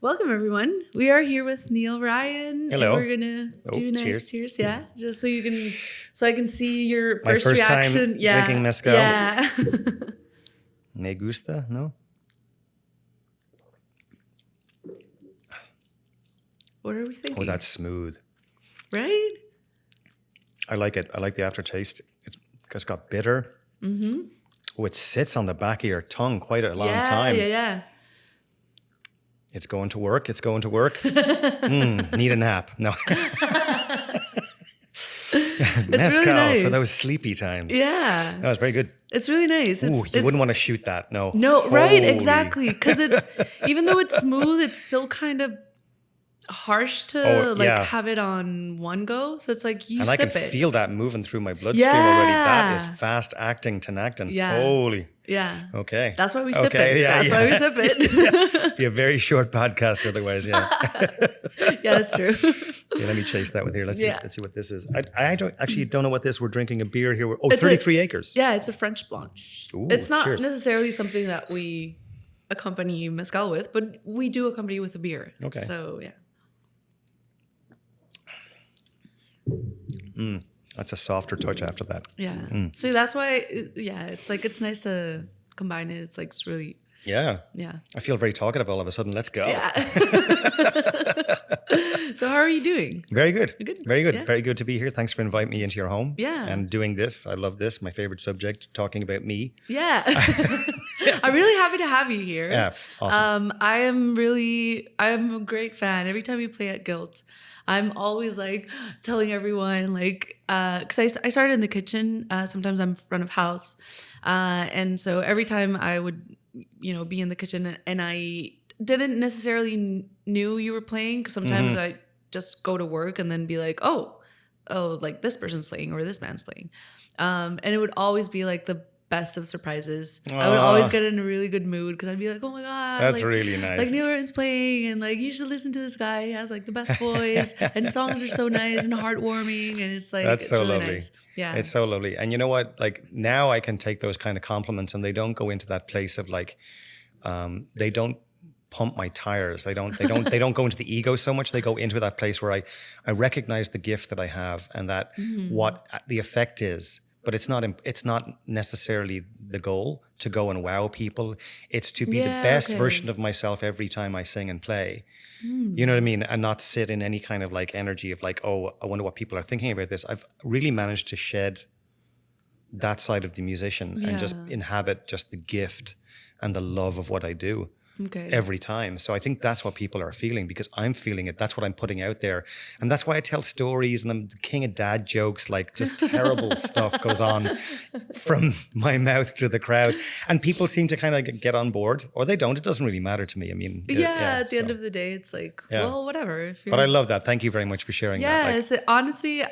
Welcome, everyone. We are here with Neal Ryan. Hello. And we're gonna do nice cheers. Yeah, just so I can see your My first reaction. time drinking mezcal. Yeah. Me gusta, no? What are we thinking? Oh, that's smooth. Right? I like it. I like the aftertaste. It's got bitter. Mm-hmm. Oh, it sits on the back of your tongue quite a long time. Yeah. It's going to work. Need a nap. No. Mezcal really nice. for those sleepy times. Yeah. That was very good. It's really nice. Ooh, you wouldn't want to shoot that. No. No, right? Holy. Exactly. Because it's, even though it's smooth, it's still kind of harsh to have it on one go. So it's like you and sip I can it. feel that moving through my bloodstream already. That is fast acting to acting. Yeah. Holy. Yeah. Okay. That's why we sip it. Yeah, That's why we sip it. Be a very short podcast otherwise, yeah. Yeah, that's true. Okay, let me chase that with here. Let's see what this is. I don't know what this. We're drinking a beer here. 33 acres. Yeah, it's a French Blanche. Ooh, it's not cheers. necessarily something that we accompany mezcal with, but we do accompany with a beer. Okay. So, yeah. That's a softer touch after that. Yeah. So that's why, it's nice to combine it. It's like, it's really, Yeah. yeah. I feel very talkative all of a sudden. Let's go. Yeah. So how are you doing? Very good. Good? Very good. Yeah. Very good to be here. Thanks for inviting me into your home. Yeah. And doing this. I love this. My favorite subject, talking about me. Yeah. I'm really happy to have you here. Yeah. Awesome. I'm a great fan. Every time you play at Guilt, I'm always like telling everyone because I started in the kitchen. Sometimes I'm front of house. And so every time I would, be in the kitchen and I didn't necessarily knew you were playing, because sometimes I just go to work and then be like, oh, like this person's playing or this band's playing. And it would always be like the best of surprises. I would always get in a really good mood because I'd be like, oh my God. That's really nice. Like Neal Ryan's playing and like you should listen to this guy. He has like the best voice and songs are so nice and heartwarming, and it's like That's it's so really lovely. nice. Yeah. It's so lovely. And you know what? Like now I can take those kind of compliments and they don't go into that place of like they don't pump my tires. They don't go into the ego so much. They go into that place where I recognize the gift that I have and that what the effect is. But it's not necessarily the goal to go and wow people. It's to be the best version of myself every time I sing and play. You know what I mean? And not sit in any kind of like energy of like, oh, I wonder what people are thinking about this. I've really managed to shed that side of the musician and just inhabit just the gift and the love of what I do. Okay. Every time. So I think that's what people are feeling because I'm feeling it. That's what I'm putting out there. And that's why I tell stories and I'm the king of dad jokes, like just terrible stuff goes on from my mouth to the crowd. And people seem to kind of get on board or they don't. It doesn't really matter to me. I mean, at the end of the day, it's like, well, whatever. But I love that. Thank you very much for sharing that. Yes. Honestly,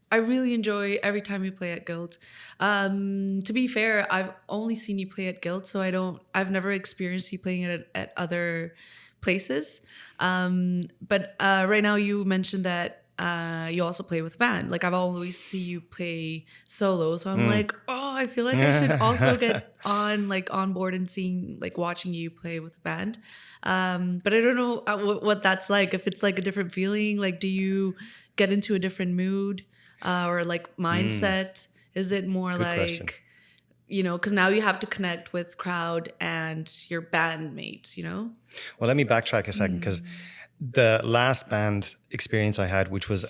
I really enjoy every time you play at Guild. To be fair, I've only seen you play at Guild, so I've never experienced you playing it at other places. But right now you mentioned that you also play with a band. Like I've always see you play solo, so I'm like, oh, I feel like I should also get on board and watching you play with a band. But I don't know what that's like. If it's like a different feeling, like do you get into a different mood? Or like mindset? Is it more Good like, question. Because now you have to connect with crowd and your bandmates, Well, let me backtrack a second because the last band experience I had, which was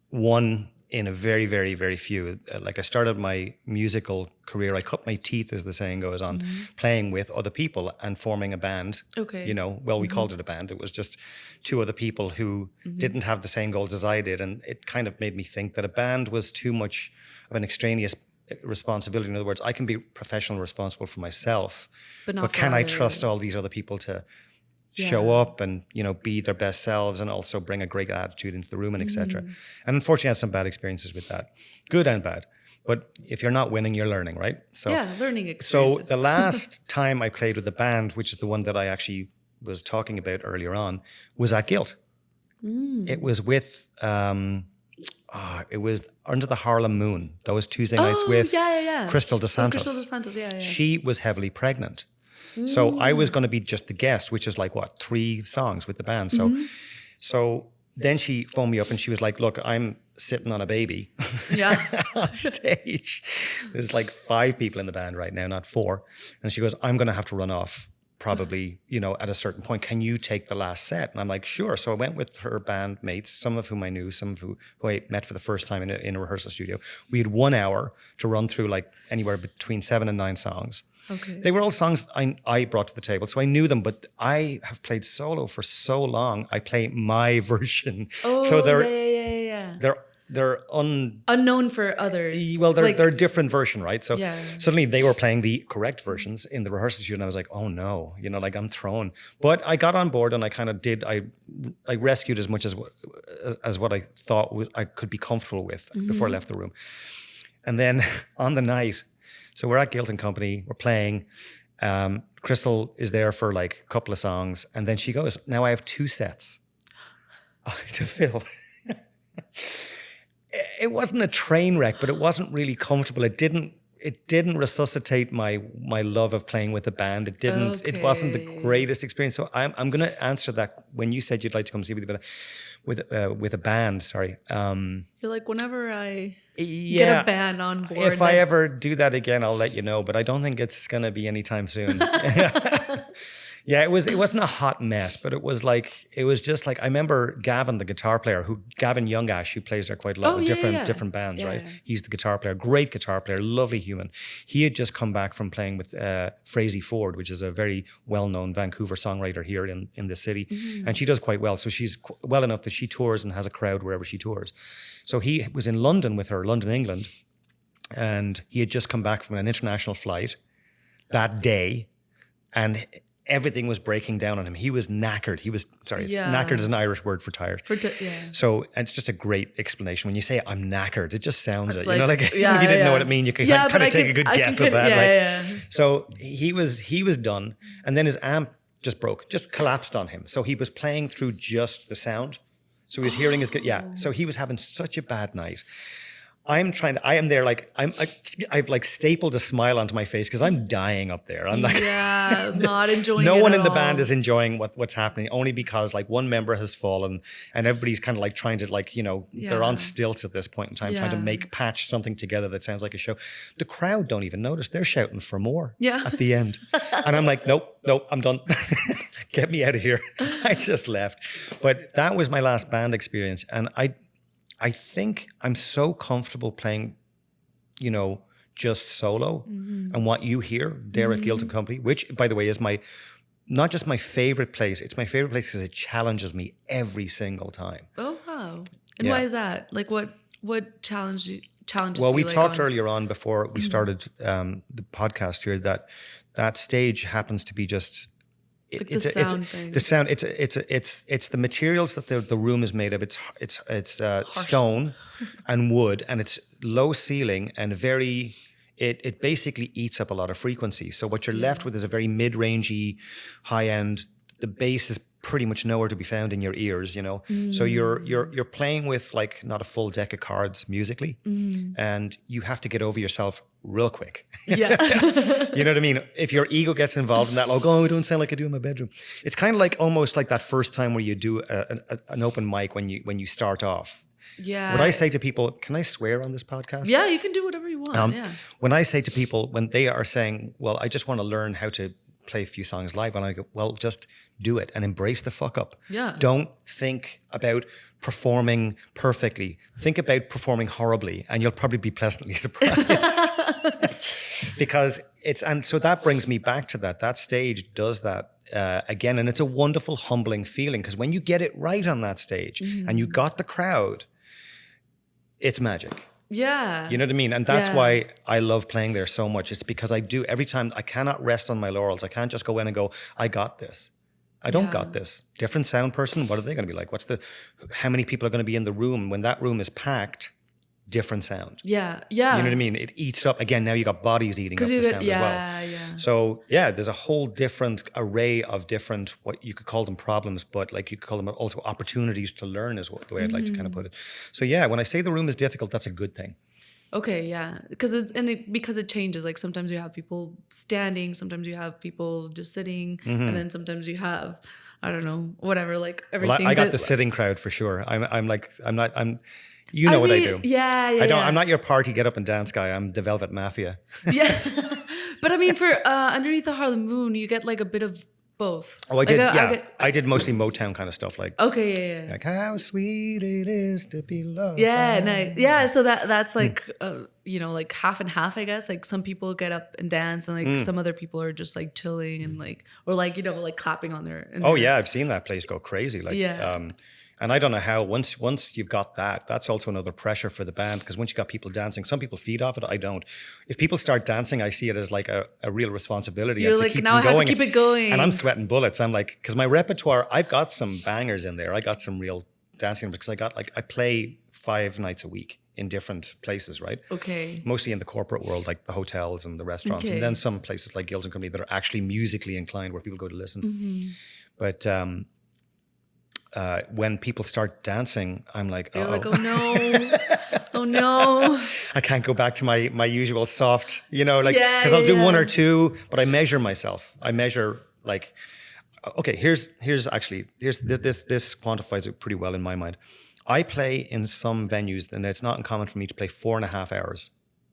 one in a very, very, very few. Like I started my musical career, I cut my teeth, as the saying goes, on playing with other people and forming a band. Okay. We called it a band. It was just two other people who didn't have the same goals as I did. And it kind of made me think that a band was too much of an extraneous responsibility. In other words, I can be professional and responsible for myself, but can I trust all these other people to show up and, be their best selves and also bring a great attitude into the room and etc. And unfortunately I had some bad experiences with that, good and bad. But if you're not winning, you're learning, right? So learning experiences. So the last time I played with the band, which is the one that I actually was talking about earlier on, was at Guilt. It was with it was Under the Harlem Moon, those Tuesday nights with Crystal DeSantos. Crystal DeSantos, yeah. She was heavily pregnant. So I was going to be just the guest, which is like, what, 3 songs with the band. So then she phoned me up and she was like, look, I'm sitting on a baby on stage. There's like 5 people in the band right now, not 4. And she goes, I'm going to have to run off probably, at a certain point. Can you take the last set? And I'm like, sure. So I went with her bandmates, some of whom I knew, some of who I met for the first time in a rehearsal studio. We had 1 hour to run through like anywhere between 7 and 9 songs. Okay. They were all songs I brought to the table, so I knew them, but I have played solo for so long, I play my version. Oh, so yeah. They're unknown for others. Well, they're a different version, right? So Yeah. suddenly they were playing the correct versions in the rehearsal studio, and I was like, oh no, like I'm thrown. But I got on board, and I kind of I rescued as much as what I thought I could be comfortable with before I left the room. And then on the night, so we're at Guilt and Company, we're playing. Crystal is there for like a couple of songs, and then she goes, now I have 2 sets to fill. It wasn't a train wreck, but it wasn't really comfortable. It didn't resuscitate my love of playing with the band. It didn't. Okay. It wasn't the greatest experience. So I'm going to answer that when you said you'd like to come see me with a band. Sorry. You're like, whenever I get a band on board. If I ever do that again, I'll let you know. But I don't think it's going to be anytime soon. Yeah, it wasn't a hot mess, but it was just like, I remember Gavin, the guitar player, Gavin Youngash, who plays there quite a lot of different bands, right? Yeah. He's the guitar player, great guitar player, lovely human. He had just come back from playing with Frazee Ford, which is a very well-known Vancouver songwriter here in the city. Mm-hmm. And she does quite well. So she's well enough that she tours and has a crowd wherever she tours. So he was in London with her, London, England, and he had just come back from an international flight that day, and everything was breaking down on him. He was knackered. Knackered is an Irish word for tired. So, and it's just a great explanation. When you say I'm knackered, it just sounds it. Like, if you didn't know what it means, you can kind of take a good guess at that. So he was done, and then his amp just collapsed on him. So he was playing through just the sound. So he was hearing his So he was having such a bad night. I am there like I've like stapled a smile onto my face because I'm dying up there. I'm like, not enjoying. No it one at in the all. band is enjoying what's happening, only because like one member has fallen and everybody's kind of like trying to they're on stilts at this point in time, trying to patch something together that sounds like a show. The crowd don't even notice; they're shouting for more at the end, and I'm like, nope, I'm done. Get me out of here. I just left. But that was my last band experience, and I think I'm so comfortable playing, just solo, and what you hear there at Guilt and Company, which, by the way, is not just my favorite place. It's my favorite place because it challenges me every single time. Oh wow! And why is that? Like, what challenges? Well, we talked earlier on before we started the podcast here that stage happens to be just. It's the materials that the room is made of. It's stone and wood, and it's low ceiling and very. It basically eats up a lot of frequency. So what you're left with is a very mid-rangey, high end. The bass is pretty much nowhere to be found in your ears, So you're playing with like not a full deck of cards musically, and you have to get over yourself real quick. Yeah. You know what I mean? If your ego gets involved in that, like, oh, I don't sound like I do in my bedroom. It's kind of like almost like that first time where you do an open mic when you start off. Yeah. What I say to people, can I swear on this podcast? Yeah, you can do whatever you want. When I say to people, when they are saying, well, I just want to learn how to play a few songs live, and I go, well, just do it and embrace the fuck up. Yeah. Don't think about performing perfectly. Think about performing horribly, and you'll probably be pleasantly surprised. Because so that brings me back to that stage does that again, and it's a wonderful, humbling feeling, because when you get it right on that stage and you got the crowd, it's magic. Yeah. You know what I mean? And that's why I love playing there so much. It's because I do every time. I cannot rest on my laurels. I can't just go in and go, I got this. I don't got this. Different sound person, what are they going to be like? How many people are going to be in the room? When that room is packed, different sound. Yeah. You know what I mean? It eats up, again, now you got bodies eating up the sound as well. Yeah. So there's a whole different array of different, what you could call them problems, but like you could call them also opportunities to learn is the way I'd like to kind of put it. So when I say the room is difficult, that's a good thing. Okay, yeah, because it changes. Like sometimes you have people standing, sometimes you have people just sitting, and then sometimes you have, I don't know, whatever, like everything. Well, I got the sitting crowd for sure. You know what I do. Yeah, yeah. I'm not your party get up and dance guy. I'm the Velvet Mafia. Yeah, but I mean, for Underneath the Harlem Moon, you get like a bit of both. Oh, I did. I did mostly Motown kind of stuff, like okay, yeah. like how sweet it is to be loved. Yeah, nice. Yeah, so that's like like half and half, I guess. Like some people get up and dance, and like some other people are just like chilling and like, or like like clapping on their. Oh yeah, I've seen that place go crazy. Like yeah. And I don't know how, once you've got that, that's also another pressure for the band, because once you got people dancing, some people feed off it, I don't. If people start dancing, I see it as like a real responsibility. You're like, now I have to keep it going. And I'm sweating bullets. I'm like, because my repertoire, I've got some bangers in there. I got some real dancing, because I play 5 nights a week in different places, right? Okay. Mostly in the corporate world, like the hotels and the restaurants. Okay. And then some places like Guilds and Company that are actually musically inclined, where people go to listen. But when people start dancing, I'm like, you're like, oh no, oh no. I can't go back to my usual soft, because I'll do one or two, but I measure myself. I measure like, okay, here's this quantifies it pretty well in my mind. I play in some venues, and it's not uncommon for me to play 4.5 hours,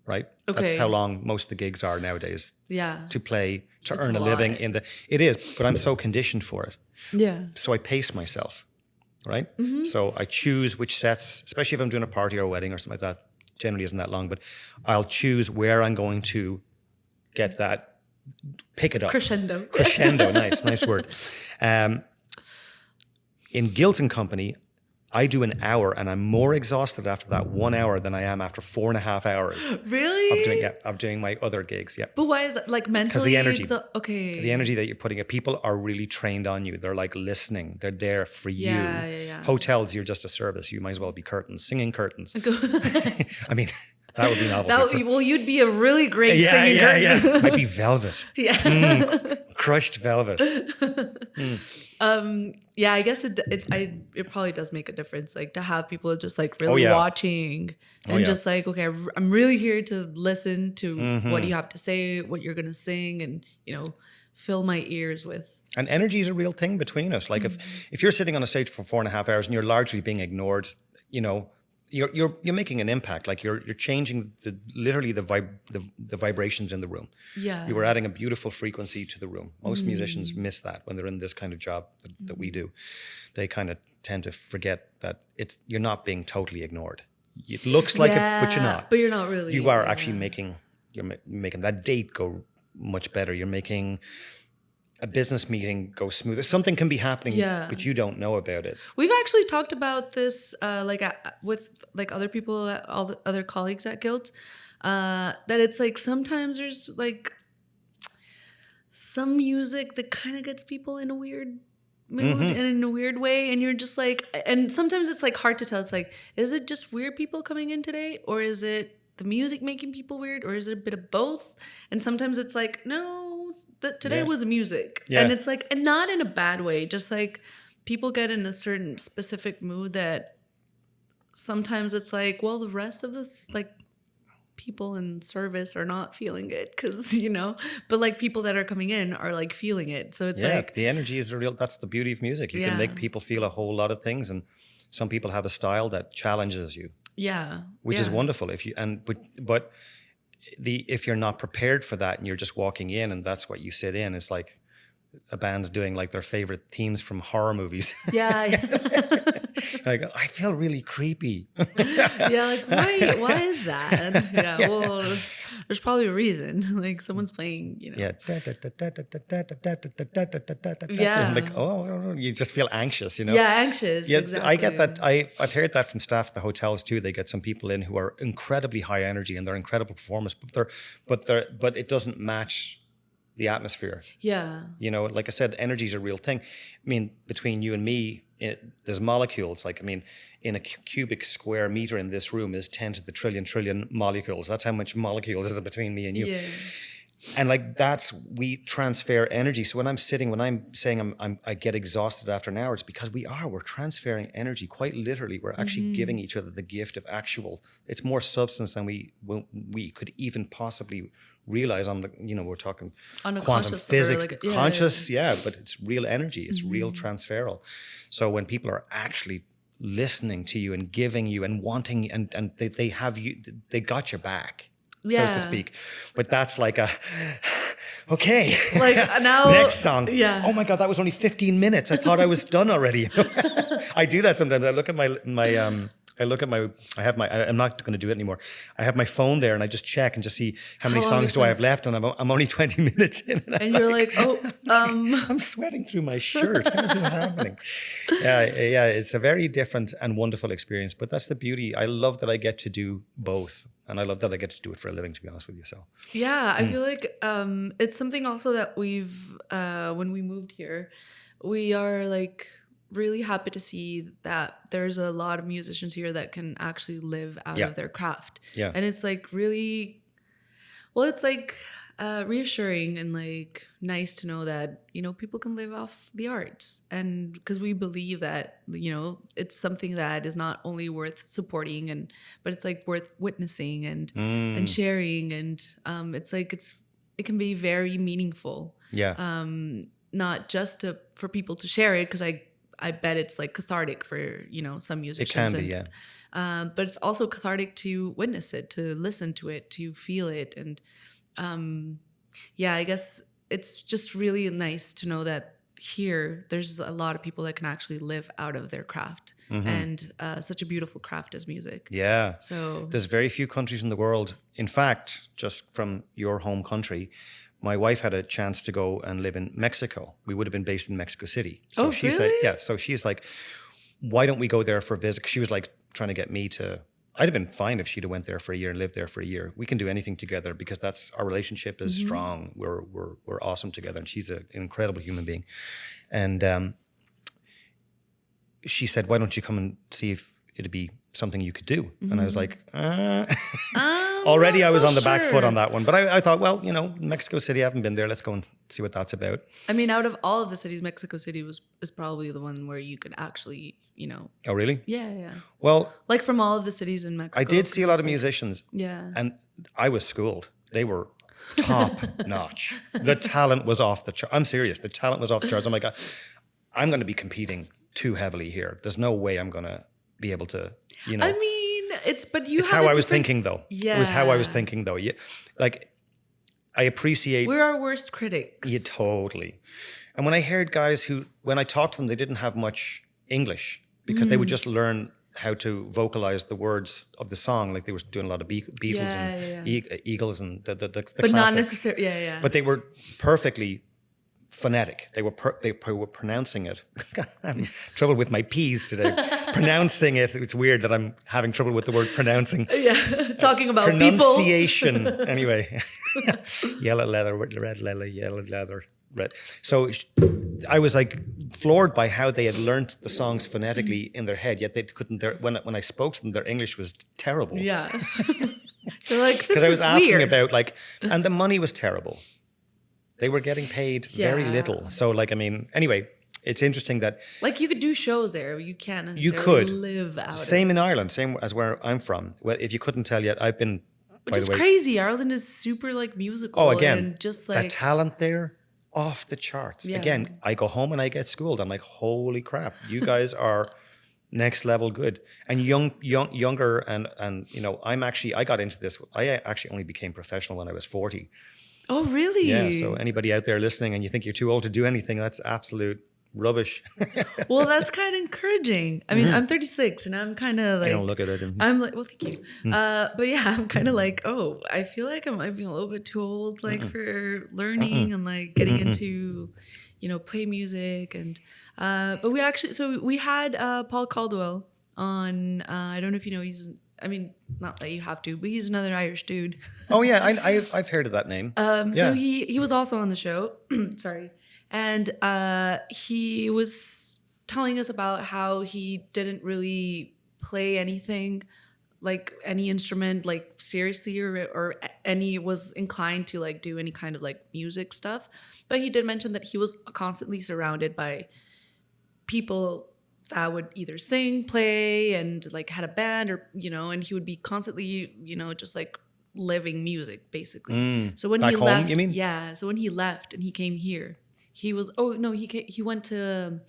right? Okay. That's how long most of the gigs are nowadays. Yeah. To play, to It's earn a living it is, but I'm so conditioned for it. Yeah. So I pace myself, right? So I choose which sets, especially if I'm doing a party or a wedding or something like that. Generally isn't that long, but I'll choose where I'm going to get that, pick it up. Crescendo. Nice word. In Guilt and Company, I do an hour, and I'm more exhausted after that 1 hour than I am after 4.5 hours. Really? Of doing my other gigs. Yeah. But why is it like mentally? Because the energy. Okay. The energy that you're putting in. People are really trained on you. They're like listening. They're there for you. Yeah. Hotels, you're just a service. You might as well be curtains, singing curtains. I mean, that would be novelty. Well, you'd be a really great singing curtain. Yeah. Might be velvet. Yeah. Crushed velvet. Yeah, I guess it probably does make a difference, like to have people just like really watching and just like, okay, I'm really here to listen to what you have to say, what you're gonna sing, and fill my ears with. And energy is a real thing between us. Like if you're sitting on a stage for 4.5 hours and you're largely being ignored, you're making an impact. Like you're changing literally the vibrations in the room. Yeah. You were adding a beautiful frequency to the room. Most musicians miss that when they're in this kind of job that we do. They kind of tend to forget that you're not being totally ignored. It looks like it, but you're not. But you're not really. You are actually making that date go much better. You're making a business meeting go smoother. Something can be happening, but you don't know about it. We've actually talked about this, with like other people, all the other colleagues at Guild, that it's like sometimes there's like some music that kind of gets people in a weird mood and in a weird way, and you're just like, and sometimes it's like hard to tell. It's like, is it just weird people coming in today, or is it the music making people weird, or is it a bit of both? And sometimes it's like, no. Today was music, and it's like, and not in a bad way, just like people get in a certain specific mood that sometimes it's like, well, the rest of this like people in service are not feeling it, because but like people that are coming in are like feeling it, so it's like the energy is that's the beauty of music. You can make people feel a whole lot of things, and some people have a style that challenges you, which is wonderful. But if you're not prepared for that and you're just walking in and that's what you sit in, it's like a band's doing like their favorite themes from horror movies. Like, I feel really creepy. Like why is that? Well, there's probably a reason. Like someone's playing, Like, oh, you just feel anxious, anxious. Yeah, exactly. I get that. I've heard that from staff at the hotels too. They get some people in who are incredibly high energy and they're incredible performers, but it doesn't match the atmosphere. Yeah. Like I said, energy is a real thing. I mean, between you and me, there's molecules. Like, I mean, in a cubic square meter in this room is 10 to the trillion molecules. That's how much molecules is between me and you. Yeah. And like we transfer energy. So when I'm saying I get exhausted after an hour, it's because we're transferring energy quite literally. We're actually giving each other the gift of it's more substance than we could even possibly realize on the, we're talking On a quantum conscious physics, level, like, conscious, but it's real energy. It's real transferal. So when people are actually listening to you and giving you and wanting, and they have you, they got your back. So to speak. But that's like okay. Like now next song. Yeah. Oh my God, that was only 15 minutes. I thought I was done already. I do that sometimes. I look at I'm not going to do it anymore. I have my phone there and I just check and just see how many songs do I have left, and I'm only 20 minutes in. And you're like, I'm sweating through my shirt. How is this happening? Yeah, it's a very different and wonderful experience, but that's the beauty. I love that I get to do both. And I love that I get to do it for a living, to be honest with you. So yeah, I feel like it's something also that we've when we moved here, we are like really happy to see that there's a lot of musicians here that can actually live out of their craft. Yeah. And it's like really, well, it's like reassuring and like nice to know that, people can live off the arts. And because we believe that, it's something that is not only worth supporting but it's like worth witnessing and sharing. And it's like, it can be very meaningful. Yeah. Not just for people to share it, because I bet it's like cathartic for, some musicians. It can be, yeah. But it's also cathartic to witness it, to listen to it, to feel it. And I guess it's just really nice to know that here there's a lot of people that can actually live out of their craft, and such a beautiful craft as music. Yeah. So there's very few countries in the world. In fact, just from your home country, my wife had a chance to go and live in Mexico. We would have been based in Mexico City. So she's really? like, so she's like, why don't we go there for a visit? She was like trying to get me to. I'd have been fine if she'd have went there for a year and lived there for a year. We can do anything together because our relationship is strong. We're awesome together, and she's an incredible human being. And she said, "Why don't you come and see if it'd be something you could do?" And I was like, already I was on the back foot on that one. But I thought, well, Mexico City, I haven't been there. Let's go and see what that's about. I mean, out of all of the cities, Mexico City is probably the one where you could actually, Oh, really? Yeah. Well, like from all of the cities in Mexico. I did see a lot of musicians. Yeah. And I was schooled. They were top notch. The talent was off the chart. I'm serious. The talent was off the charts. I'm like, I'm going to be competing too heavily here. There's no way I'm going to be able to, I mean, it's how I was thinking though. Yeah. It was how I was thinking though. Yeah. Like, I appreciate. We're our worst critics. Yeah, totally. And when I heard guys when I talked to them, they didn't have much English because they would just learn how to vocalize the words of the song. Like they were doing a lot of Beatles and Eagles and the but classics. not necessarily. Yeah. But they were perfectly phonetic. They were pronouncing it. I'm having trouble with my P's today. Pronouncing it. It's weird that I'm having trouble with the word pronouncing. Yeah, talking about pronunciation. Anyway, yellow leather, red leather, yellow leather, red. So I was like floored by how they had learnt the songs phonetically in their head, yet they couldn't. When I spoke to them, their English was terrible. Yeah. You're like, this is because I was asking weird. about and the money was terrible. They were getting paid very little. So anyway, it's interesting that like you could do shows there. You can't necessarily live out. Same in Ireland, same as where I'm from. Well, if you couldn't tell yet, I've been. Which is crazy. Ireland is super like musical. Oh, again, and just like the talent there, off the charts. Yeah. Again, I go home and I get schooled. I'm like, holy crap, you guys are next level good. And younger and I got into this. I actually only became professional when I was 40. Oh, really? Yeah. So anybody out there listening and you think you're too old to do anything, that's absolute rubbish. Well, that's kind of encouraging. I mean, I'm 36 and I'm kind of like... I don't look at it. I'm like, well, thank you. But yeah, I'm kind of like, I feel like I might be a little bit too old for learning and like getting into, play music. And but we had Paul Caldwell on, I don't know if you know, not that you have to, but he's another Irish dude. Oh yeah, I've heard of that name. So he was also on the show. Sorry. And he was telling us about how he didn't really play anything like any instrument like seriously or any was inclined to like do any kind of like music stuff. But he did mention that he was constantly surrounded by people that would either sing, play, and like had a band, or and he would be constantly just like living music basically. So when Back he home, left, you mean? yeah. So when he left and he came here, he was he went to,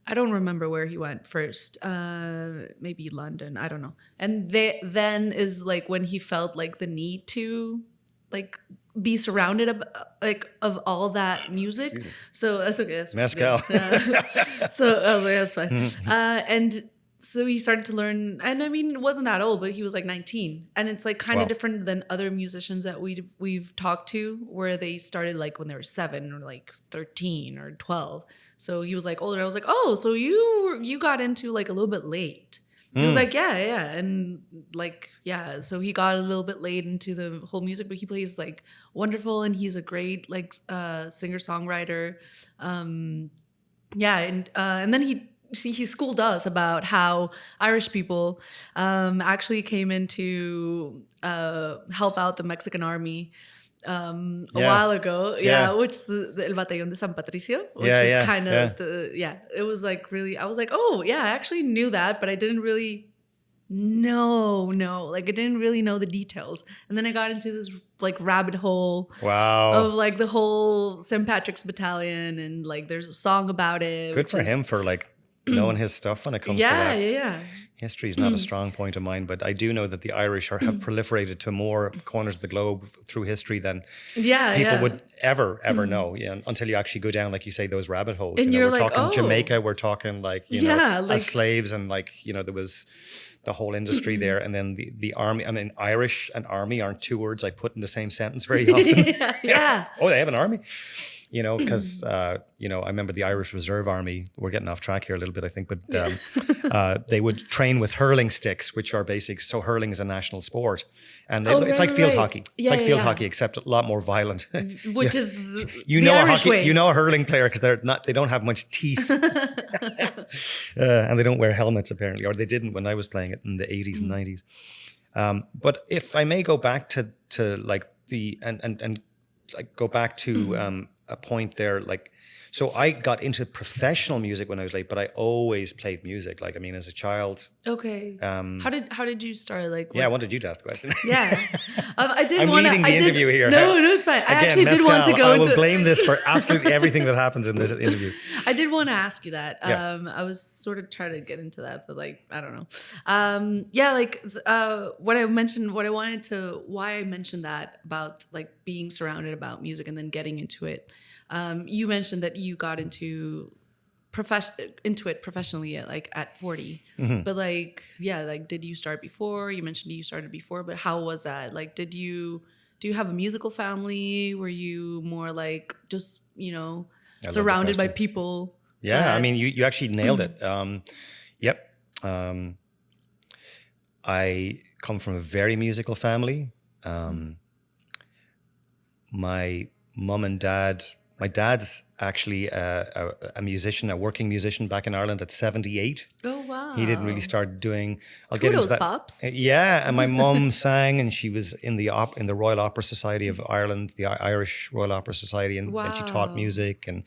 I don't remember where he went first. Maybe London. I don't know. And then is like when he felt like the need to like be surrounded of all that music. So that's okay. That's Mezcal. So I was like, that's fine. And so he started to learn, and I mean, it wasn't that old, but he was like 19. And it's like kind of different than other musicians that we've talked to, where they started like when they were 7 or like 13 or 12. So he was like older. I was like, oh, so you got into like a little bit late. He was like, yeah. And like, yeah. So he got a little bit late into the whole music, but he plays like wonderful, and he's a great like singer-songwriter. Yeah. And then he schooled us about how Irish people actually came in to help out the Mexican army a while ago. Yeah, which is El Batallón de San Patricio, which is kind of it was like really, I was like, oh yeah, I actually knew that, but I didn't really like I didn't really know the details. And then I got into this like rabbit hole of like the whole St. Patrick's Battalion, and like there's a song about it. Good for him for like knowing his stuff when it comes to that. Yeah. History is not a strong point of mine, but I do know that the Irish have proliferated to more corners of the globe through history than people would ever know. Yeah, until you actually go down, like you say, those rabbit holes. And you're we're like, talking Jamaica, we're talking like like, as slaves, and like there was the whole industry there, and then the army. I mean, Irish and army aren't two words I put in the same sentence very often. Yeah. Oh, they have an army. Because, I remember the Irish Reserve Army, we're getting off track here a little bit, I think, but they would train with hurling sticks, which are basic. So hurling is a national sport. And it's like field hockey. It's like field hockey, except a lot more violent. Which is the Irish way. You know a hurling player because they don't have much teeth. And they don't wear helmets, apparently, or they didn't when I was playing it in the 80s and 90s. But if I may go back to like and like go back to a point there, like, so I got into professional music when I was late, but I always played music. Like, I mean, as a child. Okay. How did you start? Like, I wanted you to ask the question. Yeah. I didn't I'm leading the interview here. No, it's fine. I actually did want to go I will blame this for absolutely everything that happens in this interview. I did want to ask you that. Yeah. I was sort of trying to get into that, but like, I don't know. Why I mentioned that about like being surrounded about music and then getting into it. You mentioned that you got into it professionally at 40, but like, did you start before? You mentioned you started before, but how was that? Like, do you have a musical family? Were you more like just surrounded by people? Yeah, I mean, you actually nailed it. Yep. I come from a very musical family. My mum and dad. My dad's actually a musician, a working musician back in Ireland at 78. Oh, wow. He didn't really start doing... Kudos, pops. Yeah, and my mum sang, and she was in the Royal Opera Society of Ireland, the Irish Royal Opera Society, and she taught music and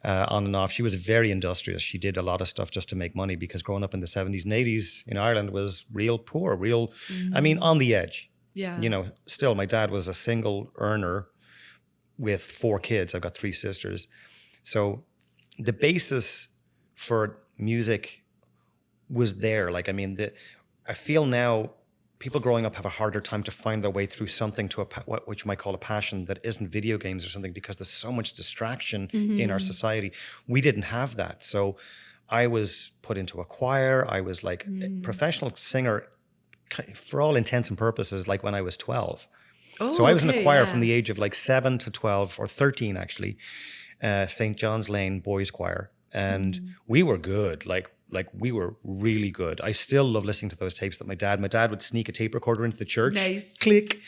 on and off. She was very industrious. She did a lot of stuff just to make money, because growing up in the 70s and 80s in Ireland was real poor, I mean, on the edge. Yeah. Still, my dad was a single earner with 4 kids. I've got 3 sisters. So the basis for music was there. Like, I mean, I feel now people growing up have a harder time to find their way through something to what you might call a passion that isn't video games or something, because there's so much distraction in our society. We didn't have that. So I was put into a choir. I was like a professional singer for all intents and purposes, like when I was 12. So I was in a choir from the age of like 7 to 12 or 13, actually, St. John's Lane Boys Choir. And we were good. Like like we were really good. I still love listening to those tapes that my dad would sneak a tape recorder into the church. Nice. Click.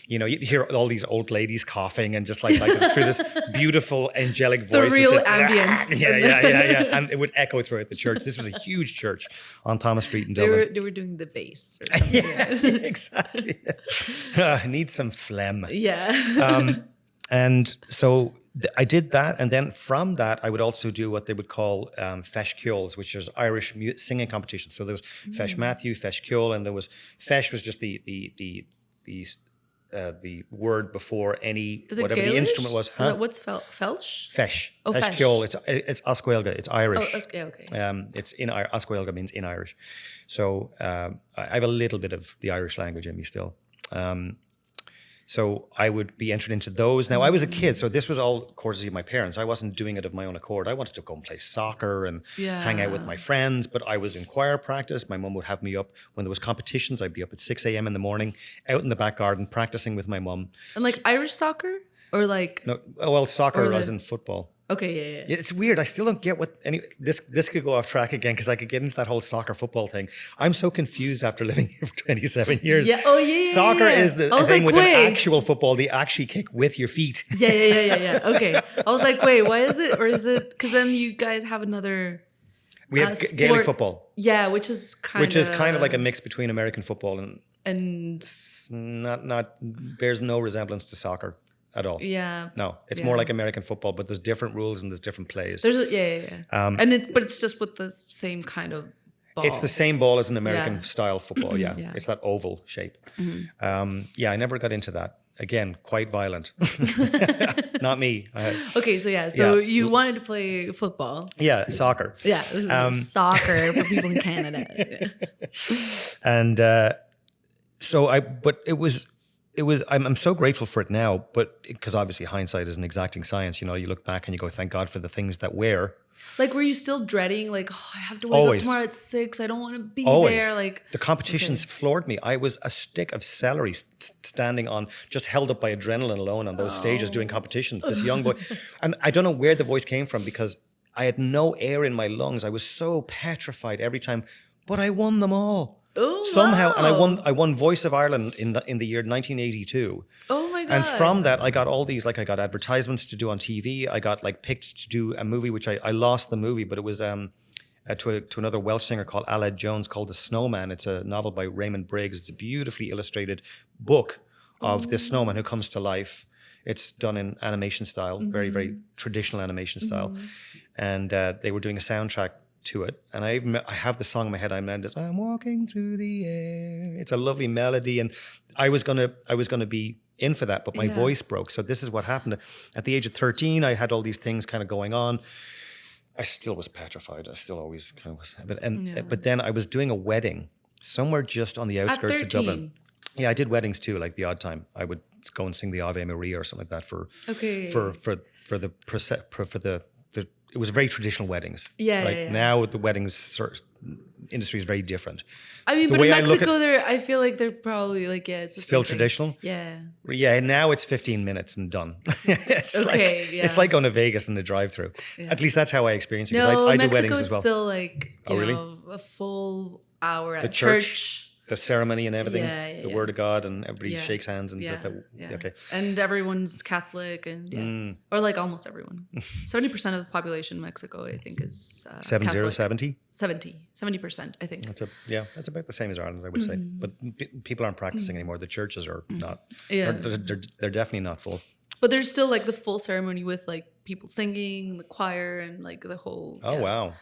You know, you'd hear all these old ladies coughing and just like through this beautiful angelic voice. The real ambience. Yeah. And it would echo throughout the church. This was a huge church on Thomas Street in Dublin. They were doing the bass or something. Exactly. I need some phlegm. Yeah. And so I did that. And then from that, I would also do what they would call feis ceoils, which is Irish singing competitions. So there was feis Matthew, feis ceoil, and there was feis was just the word before any, whatever Gaelish? the instrument was. Huh? What's Felsh? Feis. Oh, Feis feis. ceoil. It's Oscuelga. It's Irish. Oh, okay. It's in Oscuelga means in Irish. So I have a little bit of the Irish language in me still. So I would be entered into those. Now I was a kid, so this was all courtesy of my parents. I wasn't doing it of my own accord. I wanted to go and play soccer and hang out with my friends, but I was in choir practice. My mum would have me up when there was competitions. I'd be up at 6 a.m. in the morning, out in the back garden, practicing with my mum. And like Irish soccer or like No, well, soccer as in football. Okay, yeah. It's weird. I still don't get what this could go off track again because I could get into that whole soccer football thing. I'm so confused after living here for 27 years. Yeah. Oh yeah. Soccer is the thing with wait. an actual football. They actually kick with your feet. Yeah. Okay. I was like, wait, why is it? Or is it? Because then you guys have another. We have Gaelic football. Yeah, which is kind of like a mix between American football and not bears no resemblance to soccer at all. Yeah. No, it's more like American football, but there's different rules and there's different plays. There's and it's just with the same kind of ball. It's the same ball as an American style football. Yeah. It's that oval shape. I never got into that. Again, quite violent. Not me. Okay, so you wanted to play football. Yeah, soccer. Yeah, soccer for people in Canada. And I'm so grateful for it now, but because obviously hindsight is an exacting science. You know, you look back and you go, thank God for the things that were. Like, were you still dreading, like, oh, I have to wake up tomorrow at 6, I don't want to be there? Like, the competitions floored me. I was a stick of celery standing on, just held up by adrenaline alone on those stages doing competitions. This young boy. And I don't know where the voice came from because I had no air in my lungs. I was so petrified every time, but I won them all. Oh, somehow, wow. and I won Voice of Ireland in the year 1982. Oh my God. And from that, I got all these, like I got advertisements to do on TV. I got like picked to do a movie, which I lost the movie, but it was to another Welsh singer called Aled Jones called The Snowman. It's a novel by Raymond Briggs. It's a beautifully illustrated book of this snowman who comes to life. It's done in animation style, very, very traditional animation style. And they were doing a soundtrack to it, and I have the song in my head. I'm walking through the air. It's a lovely melody, and I was gonna be in for that, but my voice broke. So this is what happened. At the age of 13, I had all these things kind of going on. I still was petrified. I still always kind of was. But then I was doing a wedding somewhere just on the outskirts of Dublin. Yeah, I did weddings too. Like the odd time, I would go and sing the Ave Maria or something like that for the. It was very traditional weddings. Now the weddings industry is very different. I mean, but in Mexico, I feel like they're probably like, it's still traditional. Yeah. Yeah. Now it's 15 minutes and done. It's like going to Vegas in the drive-through. Yeah. At least that's how I experience it. No, I do Mexico weddings as well. It's still like really? A full hour at the church. The ceremony and everything, the word of God, and everybody shakes hands and does that. Okay. And everyone's Catholic, and or like almost everyone. 70% of the population in Mexico, I think, is 70%, I think. That's about the same as Ireland, I would say. But people aren't practicing anymore. The churches are not. Yeah. They're definitely not full. But there's still like the full ceremony with like people singing, the choir, and like the whole. Oh wow!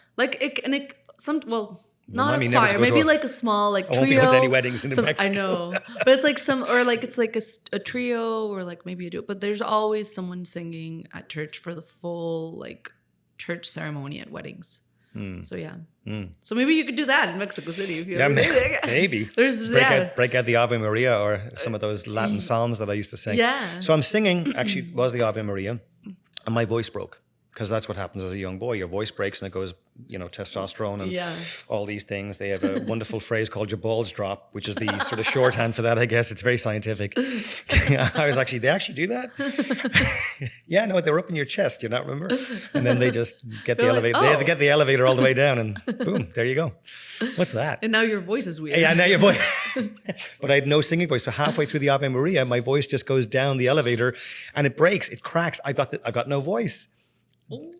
Not a choir, maybe like a small like trio. I won't be going to any weddings in Mexico. I know, but it's like it's like a trio or like maybe a duo. But there's always someone singing at church for the full like church ceremony at weddings. So so maybe you could do that in Mexico City if you ever maybe. Break out the Ave Maria or some of those Latin psalms that I used to sing. Yeah. So I'm singing. Actually, was the Ave Maria, and my voice broke. because that's what happens as a young boy. Your voice breaks and it goes, testosterone and all these things. They have a wonderful phrase called your balls drop, which is the sort of shorthand for that, I guess. It's very scientific. I was actually, they actually do that? Yeah, no, they were up in your chest, you not remember? And then they just get the elevator. They have to get the elevator all the way down and boom, there you go. What's that? And now your voice is weird. Yeah, now your voice. But I had no singing voice. So halfway through the Ave Maria, my voice just goes down the elevator and it breaks, it cracks. I got no voice.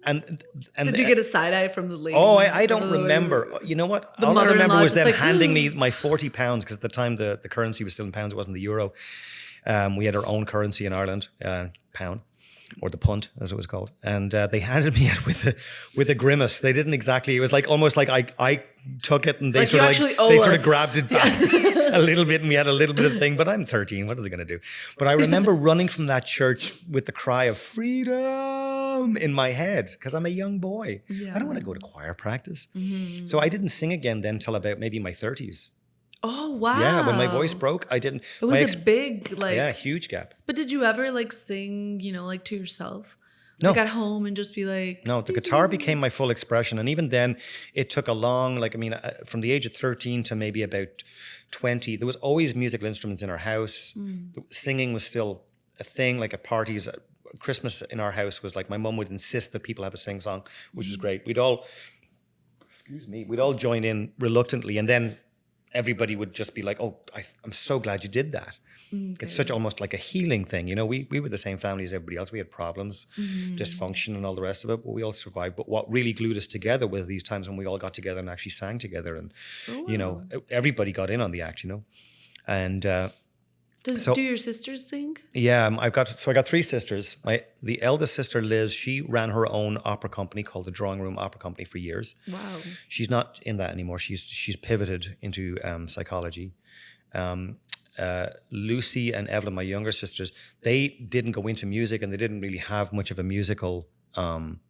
And did you get a side eye from the lady? Oh, I don't remember. You know what? All I remember was them handing me my £40 because at the time the currency was still in pounds. It wasn't the euro. We had our own currency in Ireland, pound, or the punt as it was called. And they handed me it with a grimace. They didn't exactly. It was like almost like I took it and they sort of grabbed it back a little bit and we had a little bit of thing. But I'm 13. What are they going to do? But I remember running from that church with the cry of freedom in my head because I'm a young boy. Yeah. I don't want to go to choir practice. Mm-hmm. So I didn't sing again then till about maybe my 30s. Oh, wow. Yeah, when my voice broke, I didn't. It was a big, huge gap. But did you ever sing, to yourself? No. Like at home and just be like. No, the guitar became my full expression. And even then, it took a long, from the age of 13 to maybe about 20, there was always musical instruments in our house. Singing was still a thing, like at parties. Christmas in our house was like, my mum would insist that people have a sing-song, which was great. We'd all join in reluctantly. And then everybody would just be like, oh, I'm so glad you did that. Okay. It's such almost like a healing thing. We were the same family as everybody else. We had problems, dysfunction and all the rest of it, but we all survived. But what really glued us together was these times when we all got together and actually sang together. And, everybody got in on the act, And do your sisters sing? Yeah, I got 3 sisters. The eldest sister, Liz, she ran her own opera company called the Drawing Room Opera Company for years. Wow. She's not in that anymore. She's pivoted into psychology. Lucy and Evelyn, my younger sisters, they didn't go into music and they didn't really have much of a musical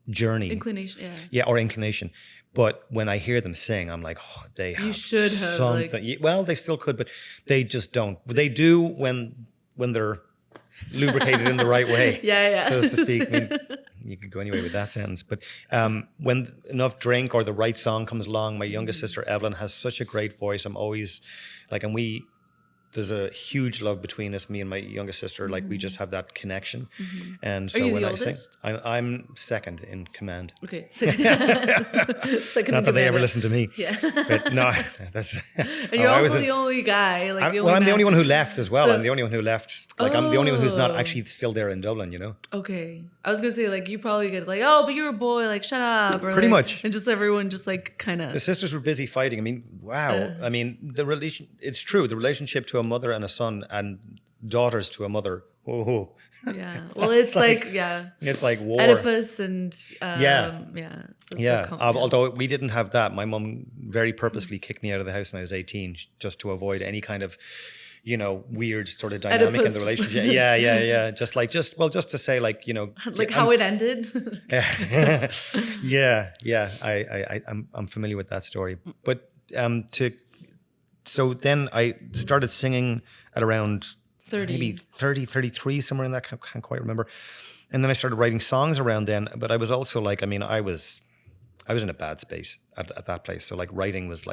journey. Inclination, yeah. Yeah, or inclination. But when I hear them sing, I'm like, oh, they have something. Well, they still could, but they just don't. They do when they're lubricated in the right way, so as to speak. I mean, you could go anyway with that sentence. But when enough drink or the right song comes along, my youngest sister, Evelyn, has such a great voice. I'm always there's a huge love between us, me and my youngest sister. Like we just have that connection. Mm-hmm. And so Are you when the I oldest? sing, I'm second in command. Okay. Second Not that they ever listen to me. Yeah. But no, that's. And you're also the only guy. I'm the only one who left as well. I'm the only one who left. I'm the only one who's not actually still there in Dublin. Okay. I was gonna say you probably get oh, but you're a boy. Shut up. Or pretty much. And just everyone just kind of. The sisters were busy fighting. I mean, wow. I mean, the relation. It's true. The relationship to a mother and a son and daughters to a mother. Oh. Yeah. Well, it's It's like war. Oedipus and Although we didn't have that. My mum very purposefully kicked me out of the house when I was 18 just to avoid any kind of weird sort of dynamic Oedipus. in the relationship. Yeah. Just to say how it ended. I'm familiar with that story. But so then I started singing at around 30. Maybe 30, 33, somewhere in that, can't quite remember. And then I started writing songs around then, but I was also I was in a bad space at that place. So writing was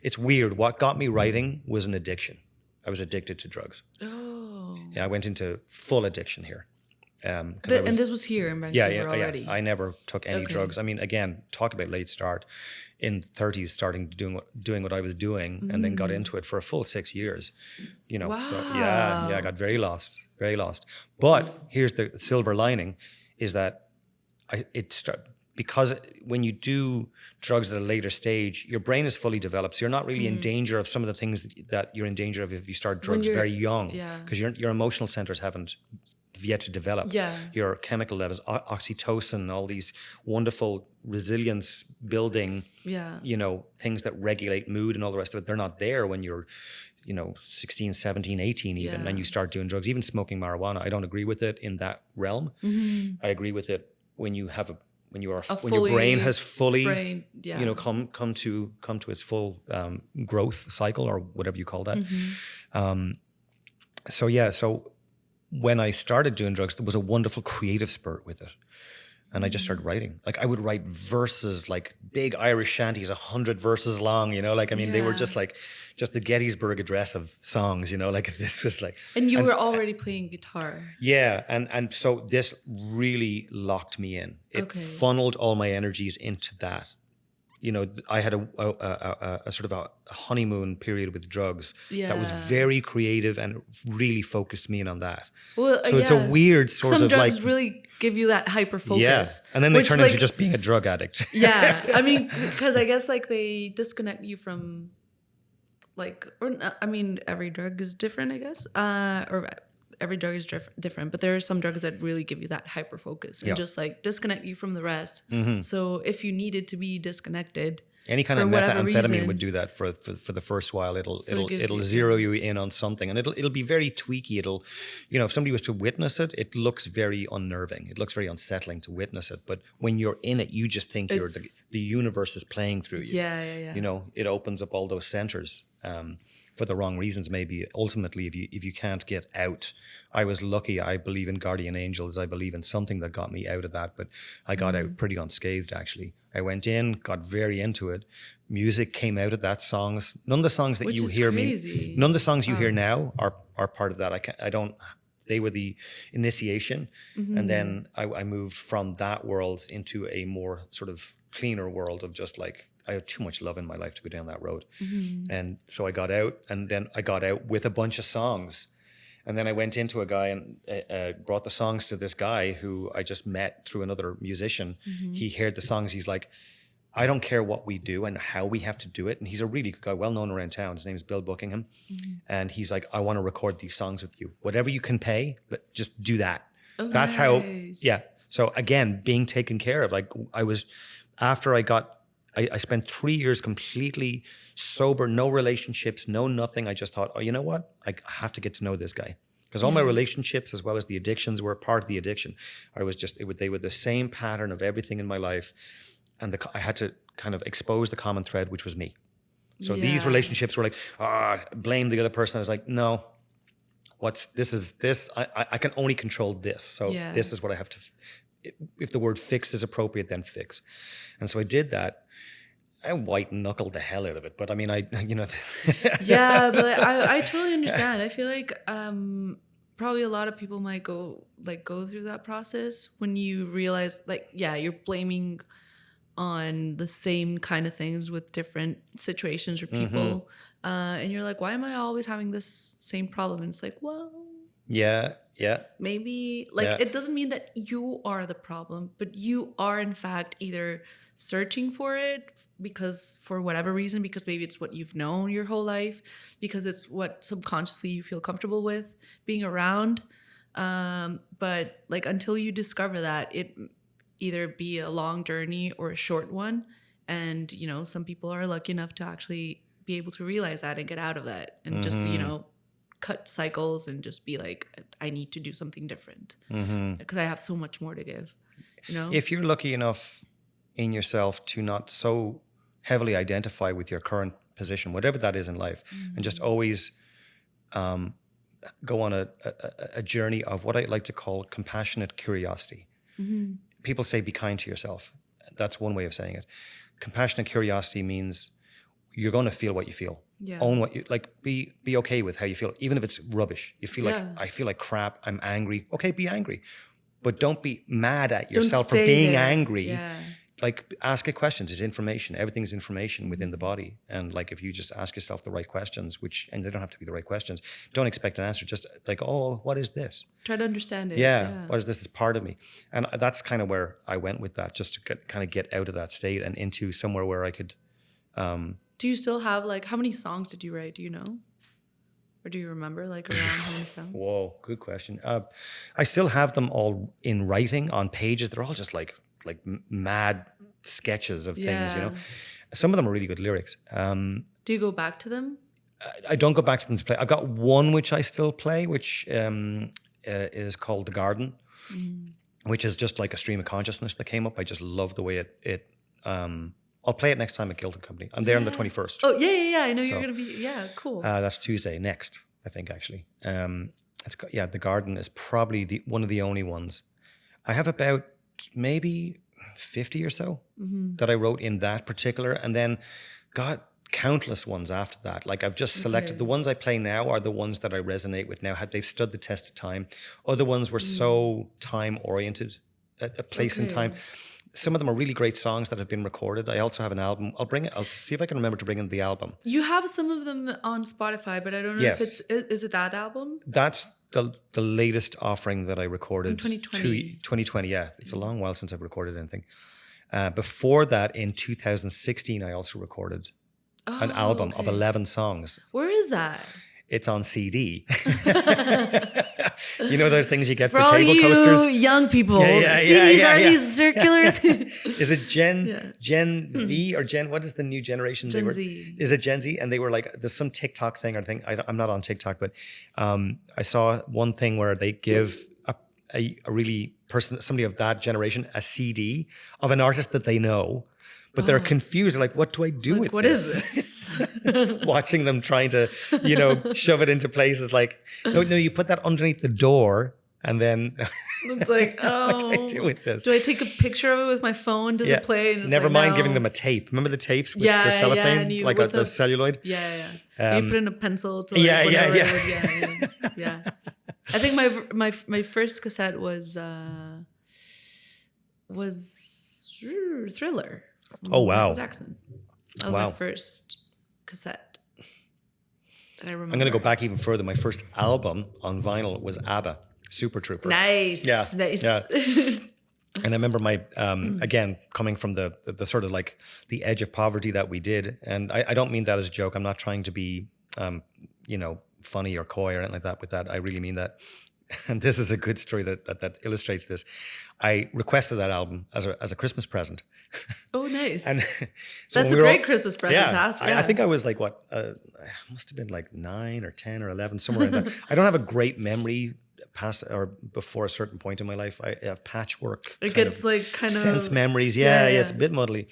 it's weird. What got me writing was an addiction. I was addicted to drugs. Oh. Yeah, I went into full addiction here. And this was here in Vancouver already? Yeah. I never took any drugs. I mean, again, talk about late start. In 30s, starting doing what I was doing, and then got into it for a full 6 years. Wow. So I got very lost. But here's the silver lining, is that because when you do drugs at a later stage, your brain is fully developed, so you're not really in danger of some of the things that you're in danger of if you start drugs very young, because your emotional centers haven't yet to develop. Your chemical levels, oxytocin, all these wonderful resilience building, things that regulate mood and all the rest of it, they're not there when you're 16, 17, 18 even, and you start doing drugs, even smoking marijuana. I don't agree with it in that realm. I agree with it when you have when your brain has fully come to its full growth cycle, or whatever you call that. So when I started doing drugs, there was a wonderful creative spurt with it. And I just started writing. Like I would write verses, like big Irish shanties, 100 verses long, you know, like, I mean, they were just like, just the Gettysburg Address of songs, you know, like this was like. And you were already playing guitar. Yeah. And so this really locked me in. It funneled all my energies into that. You know, I had a sort of a honeymoon period with drugs that was very creative and really focused me in on that. Well, so it's a weird sort Some of drugs like really give you that hyper focus. Yeah, and then they turn into just being a drug addict. Yeah, I mean, because I guess like they disconnect you from like, or I mean, every drug is different, I guess, or every drug is different, but there are some drugs that really give you that hyper focus and just like disconnect you from the rest. So if you needed to be disconnected, any kind of methamphetamine would do that for the first while. It'll zero you in on something, and it'll be very tweaky. It'll, you know, if somebody was to witness it, it looks very unnerving. It looks very unsettling to witness it. But when you're in it, you just think the universe is playing through you. Yeah. You know, it opens up all those centers. For the wrong reasons, maybe. Ultimately, if you can't get out, I was lucky. I believe in guardian angels. I believe in something that got me out of that, but I got out pretty unscathed, actually. I went in, got very into it. Music came out of that. Songs, none of the songs that Which you is hear crazy. none of the songs you hear now are part of that. They were the initiation, and then I moved from that world into a more sort of cleaner world of just like, I have too much love in my life to go down that road. And so I got out, and then I got out with a bunch of songs. And then I went into a guy and brought the songs to this guy who I just met through another musician. He heard the songs. He's like, I don't care what we do and how we have to do it. And he's a really good guy, well known around town. His name is Bill Buckingham. And he's like, I want to record these songs with you. Whatever you can pay, just do that. Oh, That's nice. how, So again, being taken care of. Like I spent 3 years completely sober, no relationships, no nothing. I just thought, oh, you know what? I have to get to know this guy. Because all my relationships, as well as the addictions, were part of the addiction. They were the same pattern of everything in my life. And I had to kind of expose the common thread, which was me. So these relationships were like, blame the other person. I was like, no, I can only control this. So this is what I have to, if the word fix is appropriate, then fix. And so I did that. I white knuckled the hell out of it, but I mean, Yeah, but I totally understand. I feel like probably a lot of people might go through that process when you realize you're blaming on the same kind of things with different situations or people, and you're like, why am I always having this same problem? And it's like, well, maybe it doesn't mean that you are the problem, but you are in fact either searching for it because for whatever reason, because maybe it's what you've known your whole life, because it's what subconsciously you feel comfortable with being around. But like until you discover that, it either be a long journey or a short one. And, you know, some people are lucky enough to actually be able to realize that and get out of that and just, you know, cut cycles and just be like, I need to do something different because I have so much more to give, you know? If you're lucky enough in yourself to not so heavily identify with your current position, whatever that is in life, and just always go on a journey of what I like to call compassionate curiosity. People say be kind to yourself. That's one way of saying it. Compassionate curiosity means you're going to feel what you feel. Own what you like. Be okay with how you feel, even if it's rubbish. You feel like I feel like crap. I'm angry. Okay, be angry, but don't be mad at yourself for being angry. Like ask it questions. It's information. Everything's information within the body. And like if you just ask yourself the right questions, and they don't have to be the right questions, don't expect an answer. Just like, oh, what is this? Try to understand it. Yeah. What is this? Is part of me. And that's kind of where I went with that, just to kind of get out of that state and into somewhere where I could. Do you still have how many songs did you write? Do you know? Or do you remember around how many songs? Whoa, good question. I still have them all in writing on pages. They're all just like mad sketches of things, you know. Some of them are really good lyrics. Do you go back to them? I don't go back to them to play. I've got one which I still play, which is called The Garden, which is just like a stream of consciousness that came up. I just love the way it I'll play it next time at Guild & Company. I'm there on the 21st. Oh, yeah. I know you're going to be, cool. That's Tuesday next, I think, actually. The Garden is probably one of the only ones. I have about maybe 50 or so that I wrote in that particular, and then got countless ones after that. Like I've just selected the ones I play now are the ones that I resonate with now. They've stood the test of time. Other ones were so time oriented, a place in time. Some of them are really great songs that have been recorded. I also have an album. I'll see if I can remember to bring in the album. You have some of them on Spotify, but I don't know if is it that album? That's the latest offering that I recorded. In 2020. 2020, yeah. It's a long while since I've recorded anything. Before that, in 2016, I also recorded an album of 11 songs. Where is that? It's on CD. You know those things you get for all table you coasters? Young people. CDs are these circular things. Is it Gen V or what is the new generation? Gen Z. Is it Gen Z? And they were like, there's some TikTok thing or thing. I'm not on TikTok, but I saw one thing where they give a really somebody of that generation, a CD of an artist that they know. But they're confused. They're like, what do I do with what this? Is this? Watching them trying to, shove it into places like, no, you put that underneath the door and then... It's like, what do I do with this? Do I take a picture of it with my phone? Does it play? And Never mind giving them a tape. Remember the tapes with the cellophane? Like the celluloid? Yeah. You put in a pencil to yeah. I think my first cassette was Thriller. Oh, wow. Michael Jackson. That was my first cassette that I remember. I'm going to go back even further. My first album on vinyl was ABBA, Super Trooper. Nice. Yeah. Nice. Yeah. And I remember my, again, coming from the sort of like the edge of poverty that we did. And I don't mean that as a joke. I'm not trying to be, funny or coy or anything like that with that. I really mean that. And this is a good story that illustrates this. I requested that album as a Christmas present. Oh, nice. And so that's a great Christmas present to ask. I think I was like, I must have been like 9 or 10 or 11, somewhere in that. I don't have a great memory past or before a certain point in my life. I have patchwork. It gets like kind of sense memories. Yeah, it's a bit muddled.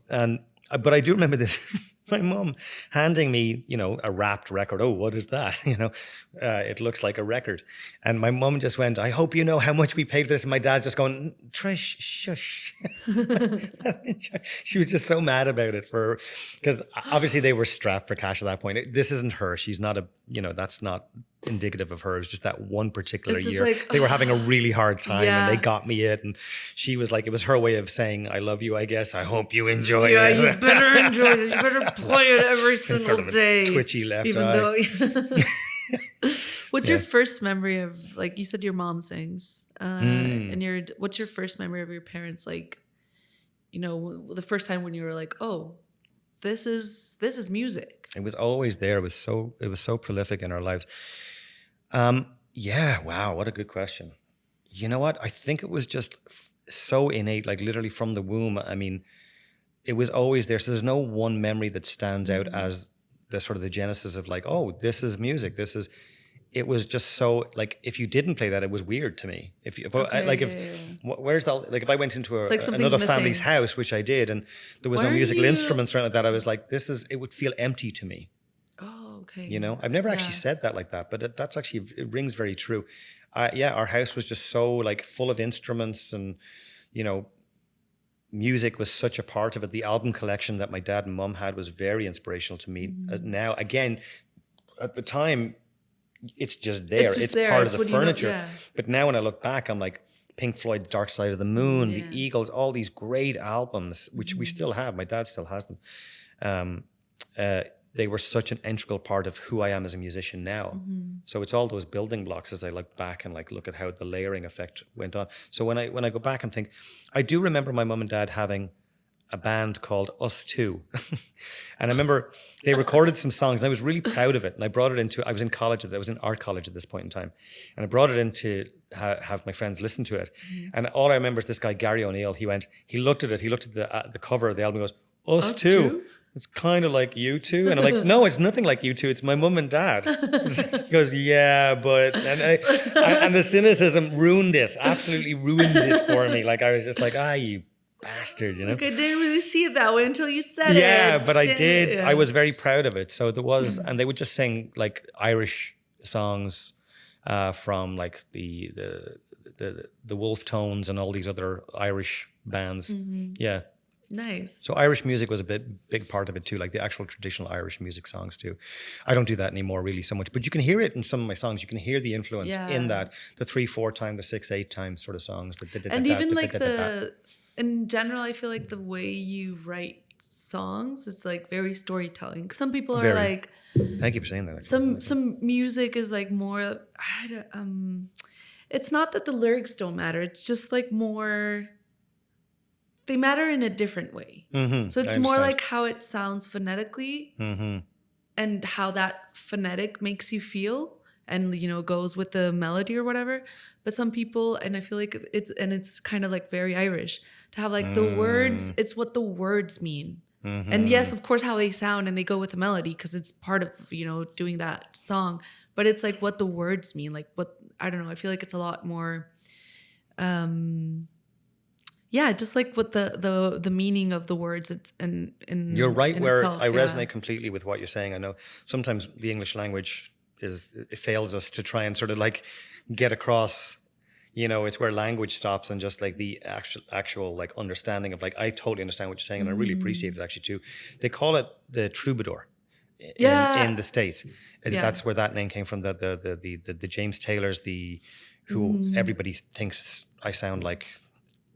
But I do remember this. My mum handing me, a wrapped record. Oh, what is that? It looks like a record. And my mum just went, I hope you know how much we paid for this. And my dad's just going, Trish, shush. She was just so mad about it because obviously they were strapped for cash at that point. This isn't her. She's not that's not indicative of her. It was just that one particular year. Like, they were having a really hard time and they got me it. And she was like, it was her way of saying, I love you, I guess. I hope you enjoy it. Yeah, you better enjoy it. You better play it every single sort of day. Twitchy left even eye. Though, what's your first memory of, like you said, your mom sings, and what's your first memory of your parents? Like, the first time when you were like, oh, this is music. It was always there. It was so prolific in our lives. Wow, what a good question. You know what? I think it was just so innate, like literally from the womb. I mean, it was always there. So there's no one memory that stands out as the sort of the genesis of like, oh, this is music. It was just so like, if you didn't play that, it was weird to me. Where's that? Like if I went into another family's house, which I did, and there was no musical instruments or anything like that, I was like, it would feel empty to me. Oh, okay. I've never actually said that like that, but that's actually, it rings very true. Our house was just so like full of instruments and, music was such a part of it. The album collection that my dad and mum had was very inspirational to me. Now, again, at the time, it's just there. It's part of the furniture. But now when I look back, I'm like, Pink Floyd, Dark Side of the Moon, the Eagles, all these great albums, which we still have. My dad still has them. They were such an integral part of who I am as a musician now. So it's all those building blocks as I look back and like look at how the layering effect went on. So when I go back and think, I do remember my mum and dad having a band called Us Two. And I remember they recorded some songs and I was really proud of it. And I brought it I was in college, I was in art college at this point in time. And I brought it in to have my friends listen to it. And all I remember is this guy, Gary O'Neill, he looked at the cover of the album and goes, Us Two? It's kind of like you two. And I'm like, no, it's nothing like you two. It's my mum and dad. He goes, yeah, but... And the cynicism ruined it, absolutely ruined it for me. Like, I was just like, you bastard, Like, I didn't really see it that way until you said it. Yeah, but I did. Yeah. I was very proud of it. So there was... And they would just sing, like, Irish songs from, like, the the Wolf Tones and all these other Irish bands. Yeah. Nice. So Irish music was a big part of it too, like the actual traditional Irish music songs too. I don't do that anymore really so much, but you can hear it in some of my songs. You can hear the influence in that, the 3/4 time, the 6/8 time sort of songs. And even like in general, I feel like the way you write songs is like very storytelling. Some people are like, thank you for saying that. Some music is like more, it's not that the lyrics don't matter. It's just like more, they matter in a different way. So it's more like how it sounds phonetically and how that phonetic makes you feel and, you know, goes with the melody or whatever. But some people, and I feel like it's kind of like very Irish to have like the words, it's what the words mean. And yes, of course, how they sound and they go with the melody because it's part of, you know, doing that song. But it's like what the words mean, like what, I don't know. I feel like it's a lot more, just like what the meaning of the words. It's in you're right. in Where itself, I resonate completely with what you're saying. I know sometimes the English language it fails us to try and sort of like get across. You know, it's where language stops and just like the actual like understanding of like, I totally understand what you're saying and I really appreciate it actually too. They call it the troubadour in the States. That's where that name came from. The James Taylors, who everybody thinks I sound like.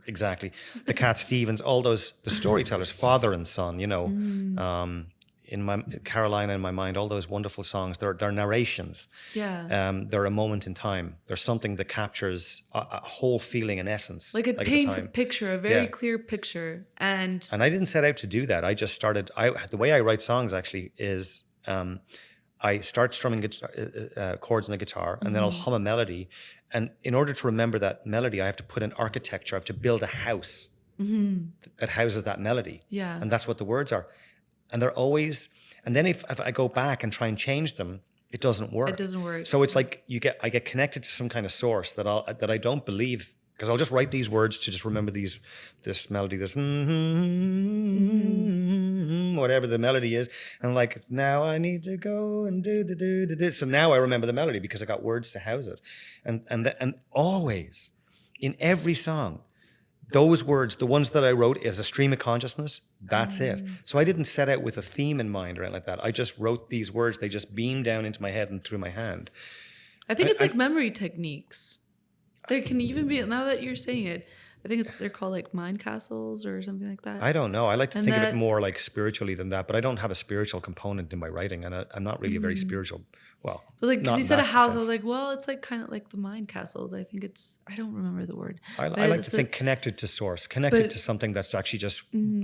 Exactly. The Cat Stevens, all those, the storytellers, father and son, you know, in my Carolina in my mind, all those wonderful songs, they're narrations. Yeah. They're a moment in time. There's something that captures a whole feeling and essence. Like it paints a picture, a very clear picture. And I didn't set out to do that. I just started, the way I write songs actually is, I start strumming chords on the guitar and then I'll hum a melody. And in order to remember that melody, I have to put in architecture. I have to build a house that houses that melody. Yeah. And that's what the words are. And they're always, and then if I go back and try and change them, it doesn't work. It doesn't work. So it's like I get connected to some kind of source that I don't believe, because I'll just write these words to just remember this melody, this whatever the melody is. And like, now I need to go and do. So now I remember the melody because I got words to house it. And always in every song, those words, the ones that I wrote as a stream of consciousness, that's it. So I didn't set out with a theme in mind or anything like that. I just wrote these words. They just beamed down into my head and through my hand. I think it's like memory techniques. There can even be, now that you're saying it, I think they're called like mind castles or something like that. I don't know. I like to think of it more like spiritually than that, but I don't have a spiritual component in my writing, and I'm not really a very spiritual. Well, but like, because you said a house, I was like, well, it's like kind of like the mind castles. I think I don't remember the word. I like to think connected to source, connected to something that's actually just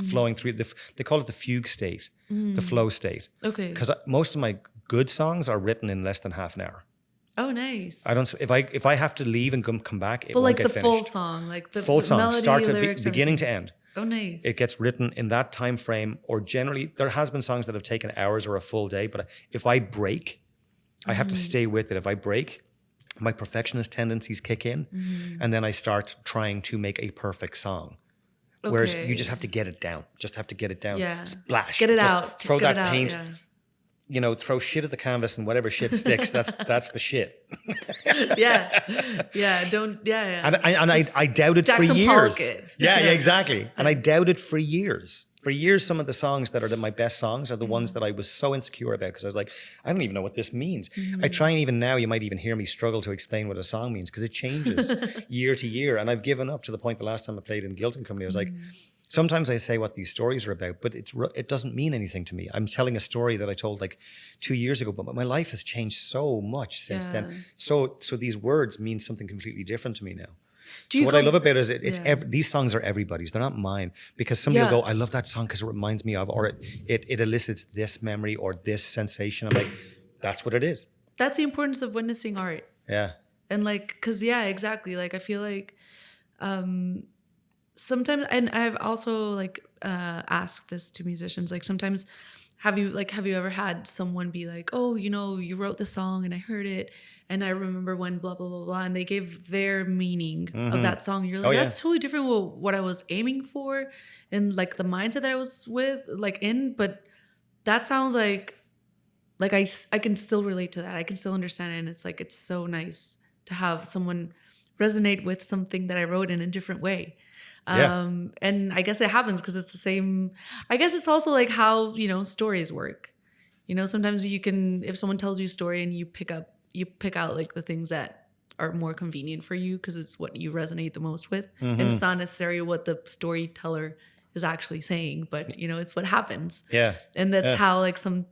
flowing through. They call it the fugue state, the flow state. Okay. Because most of my good songs are written in less than half an hour. Oh, nice. I don't. If I have to leave and come back, it but won't like get the finished. full song, like the full song, melody, start to lyrics, beginning to end. Oh, nice. It gets written in that time frame, or generally there has been songs that have taken hours or a full day. But if I break, I have to stay with it. If I break, my perfectionist tendencies kick in, and then I start trying to make a perfect song. Okay. Whereas you just have to get it down. Just have to get it down. Yeah. Splash. Get it just out. Throw just get that it paint. Out, yeah. You know, throw shit at the canvas and whatever shit sticks, that's the shit. Yeah. Don't. Yeah. And I doubted for Jackson years. Pollock it. Yeah, exactly. And I doubted for years. For years, some of the songs that are my best songs are the ones that I was so insecure about, because I was like, I don't even know what this means. I try, and even now you might even hear me struggle to explain what a song means, because it changes year to year. And I've given up to the point the last time I played in Guilt and Company, I was like, sometimes I say what these stories are about, but it doesn't mean anything to me. I'm telling a story that I told like 2 years ago, but my life has changed so much since then. So these words mean something completely different to me now. So what I love about it is these songs are everybody's. They're not mine, because somebody will go, I love that song because it reminds me of, or it elicits this memory or this sensation. I'm like, that's what it is. That's the importance of witnessing art. Yeah. And like, because exactly. Like I feel like sometimes, and I've also like asked this to musicians, like sometimes have you ever had someone be like, oh, you know, you wrote the song and I heard it and I remember when blah blah blah blah, and they gave their meaning of that song. You're like, that's totally different with what I was aiming for and like the mindset that I was but that sounds like I can still relate to that. I can still understand it, and it's like, it's so nice to have someone resonate with something that I wrote in a different way. Yeah. And I guess it happens because it's the same. I guess it's also like how, stories work. Sometimes you can, if someone tells you a story and you pick out like the things that are more convenient for you because it's what you resonate the most with. And it's not necessarily what the storyteller is actually saying, but it's what happens. Yeah. And that's how like some,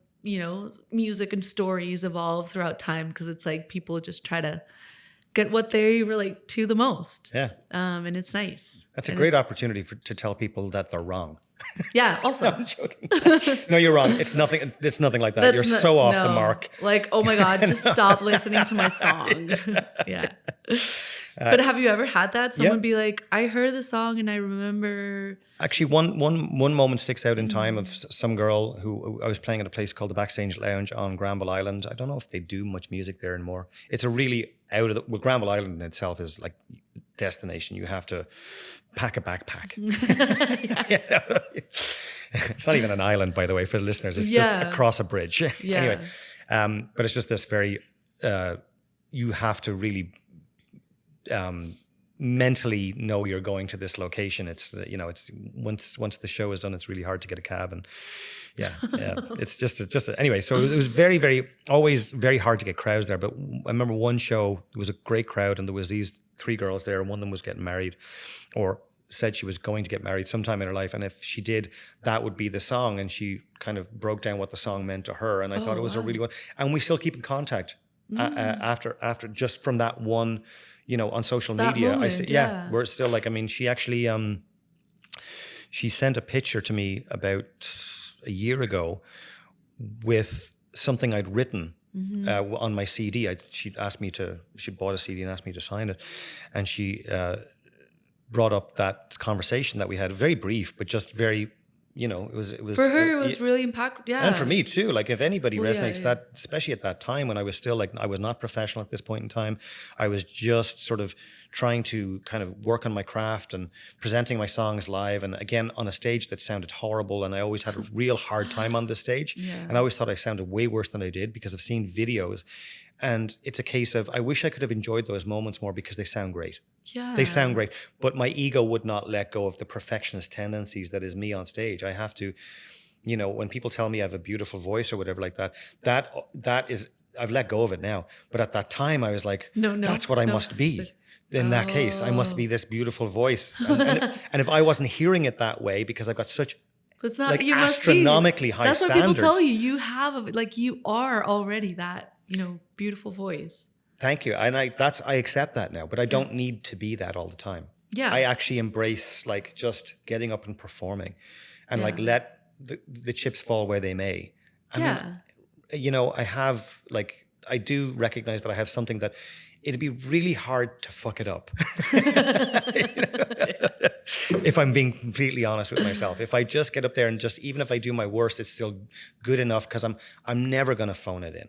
music and stories evolve throughout time because it's like people just try to get what they relate to the most. Yeah. And it's nice. That's a great opportunity to tell people that they're wrong. Yeah, also. No, I'm joking. No, you're wrong. It's nothing like that. You're so off the mark. Like, oh my God, just stop listening to my song. Yeah. But have you ever had that? Someone be like, I heard the song and I remember. Actually, one moment sticks out in time of some girl who I was playing at a place called the Backstage Lounge on Granville Island. I don't know if they do much music there anymore. It's a really Granville Island in itself is like destination. You have to pack a backpack. It's not even an island, by the way, for the listeners. It's just across a bridge. Anyway, but it's just this very, you have to really mentally know you're going to this location. It's, it's once the show is done, it's really hard to get a cab. And it's just anyway. So it was very, very, always very hard to get crowds there. But I remember one show, there was a great crowd and there was these 3 girls there and one of them was getting married or said she was going to get married sometime in her life. And if she did, that would be the song. And she kind of broke down what the song meant to her. And I thought it was a really good, and we still keep in contact after just from that one, on social media. Moment, I say, we're still like, I mean, she actually, she sent a picture to me about a year ago with something I'd written on my CD. She bought a CD and asked me to sign it. And she brought up that conversation that we had, very brief, but just very, it was for her, it was really impactful. Yeah. And for me too. Like if anybody resonates that, especially at that time when I was still like, I was not professional at this point in time. I was just sort of trying to kind of work on my craft and presenting my songs live. And again, on a stage that sounded horrible. And I always had a real hard time on the stage. Yeah. And I always thought I sounded way worse than I did because I've seen videos. And it's a case of, I wish I could have enjoyed those moments more because they sound great. Yeah. They sound great. But my ego would not let go of the perfectionist tendencies that is me on stage. I have to, when people tell me I have a beautiful voice or whatever like that, that is, I've let go of it now. But at that time I was like, that's what I must be. In that case, I must be this beautiful voice. And if I wasn't hearing it that way, because I've got such astronomically high standards. That's what people tell you. You have, you are already that, beautiful voice. Thank you. And I accept that now, but I don't need to be that all the time. Yeah. I actually embrace just getting up and performing and let the chips fall where they may. I mean, I have I do recognize that I have something that it'd be really hard to fuck it up. If I'm being completely honest with myself. If I just get up there and even if I do my worst, it's still good enough because I'm never going to phone it in.